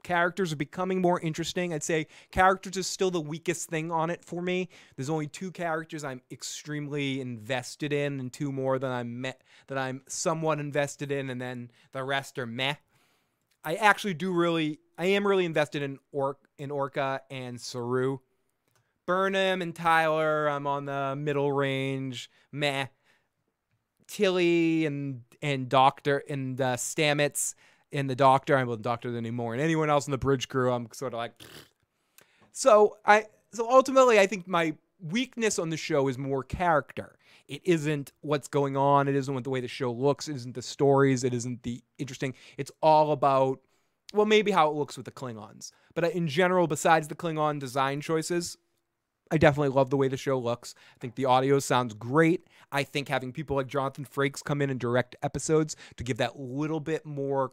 characters are becoming more interesting. I'd say characters is still the weakest thing on it for me. There's only 2 characters I'm extremely invested in, and 2 more that I'm somewhat invested in, and then the rest are meh. I am really invested in Orca and Saru. Burnham and Tyler, I'm on the middle range, meh. Tilly and Doctor and Stamets and the Doctor, I'm not the Doctor anymore, and anyone else in the bridge crew, I'm sort of like. So ultimately, I think my weakness on the show is more character. It isn't what's going on. It isn't the way the show looks. It isn't the stories. It isn't the interesting. It's all about, well, maybe how it looks with the Klingons. But in general, besides the Klingon design choices, I definitely love the way the show looks. I think the audio sounds great. I think having people like Jonathan Frakes come in and direct episodes to give that little bit more,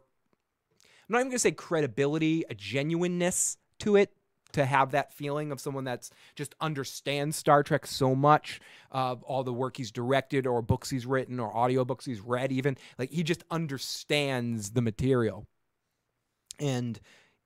I'm not even going to say credibility, a genuineness to it, to have that feeling of someone that's just understands Star Trek so much, all the work he's directed or books he's written or audiobooks he's read even. Like, he just understands the material. And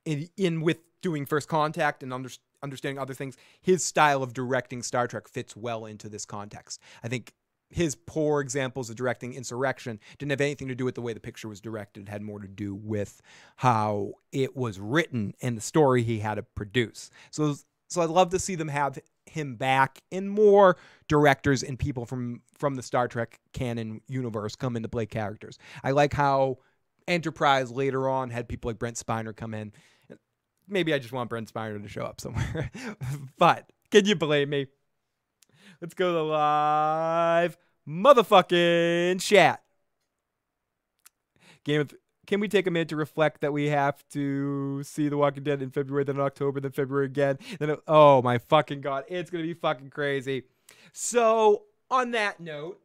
in with doing First Contact and understanding other things, his style of directing Star Trek fits well into this context. I think his poor examples of directing Insurrection didn't have anything to do with the way the picture was directed. It had more to do with how it was written and the story he had to produce. So I'd love to see them have him back, and more directors and people from the Star Trek canon universe come in to play characters. I like how Enterprise later on had people like Brent Spiner come in. Maybe I just want Brent Spiner to show up somewhere. But can you blame me? Let's go to the live motherfucking chat. Can we take a minute to reflect that we have to see The Walking Dead in February, then in October, then February again? Oh my fucking God. It's going to be fucking crazy. So on that note,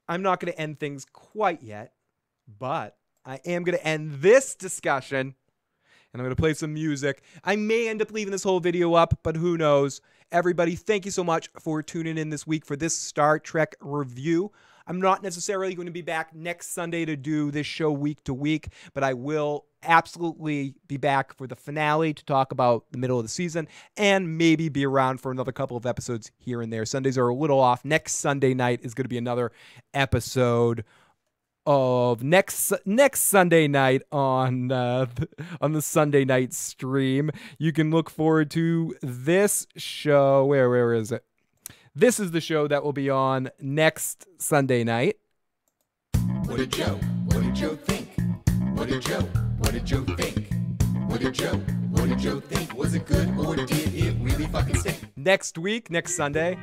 I'm not going to end things quite yet, but I am going to end this discussion, and I'm going to play some music. I may end up leaving this whole video up, but who knows? Everybody, thank you so much for tuning in this week for this Star Trek review. I'm not necessarily going to be back next Sunday to do this show week to week, but I will absolutely be back for the finale to talk about the middle of the season, and maybe be around for another couple of episodes here and there. Sundays are a little off. Next Sunday night is going to be another episode of next Sunday night on the Sunday night stream. You can look forward to this show. Where is it? This is the show that will be on next Sunday night. What did Joe think? What did Joe think? What did Joe think? Was it good or did it really fucking stink? Next week, next Sunday,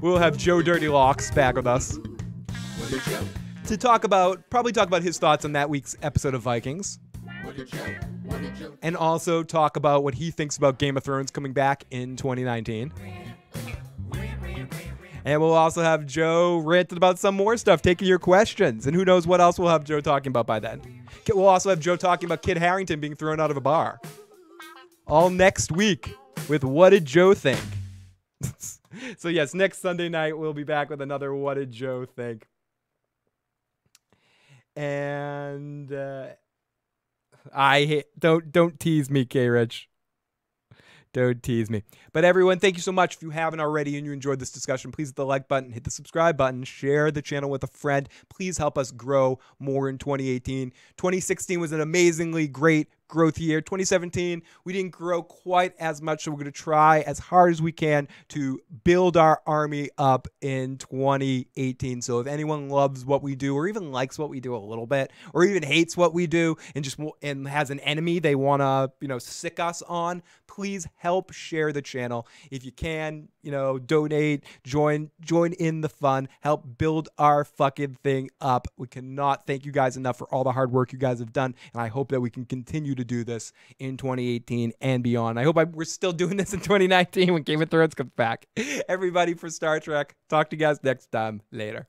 we'll have Joe Dirty Locks back with us. What did Joe? To probably talk about his thoughts on that week's episode of Vikings. What did Joe? And also talk about what he thinks about Game of Thrones coming back in 2019. And we'll also have Joe ranting about some more stuff, taking your questions. And who knows what else we'll have Joe talking about by then. We'll also have Joe talking about Kit Harington being thrown out of a bar. All next week with What Did Joe Think? So yes, next Sunday night we'll be back with another What Did Joe Think? And don't tease me, K-Rich. Don't tease me. But everyone, thank you so much. If you haven't already and you enjoyed this discussion, please hit the like button, hit the subscribe button, share the channel with a friend. Please help us grow more in 2018. 2016 was an amazingly great growth year. 2017, we didn't grow quite as much, so we're going to try as hard as we can to build our army up in 2018. So if anyone loves what we do, or even likes what we do a little bit, or even hates what we do and has an enemy they want to, sick us on, please help share the channel. If you can, donate, join in the fun, help build our fucking thing up. We cannot thank you guys enough for all the hard work you guys have done, and I hope that we can continue to do this in 2018 and beyond. I hope we're still doing this in 2019 when Game of Thrones comes back. Everybody, for Star Trek, talk to you guys next time. Later.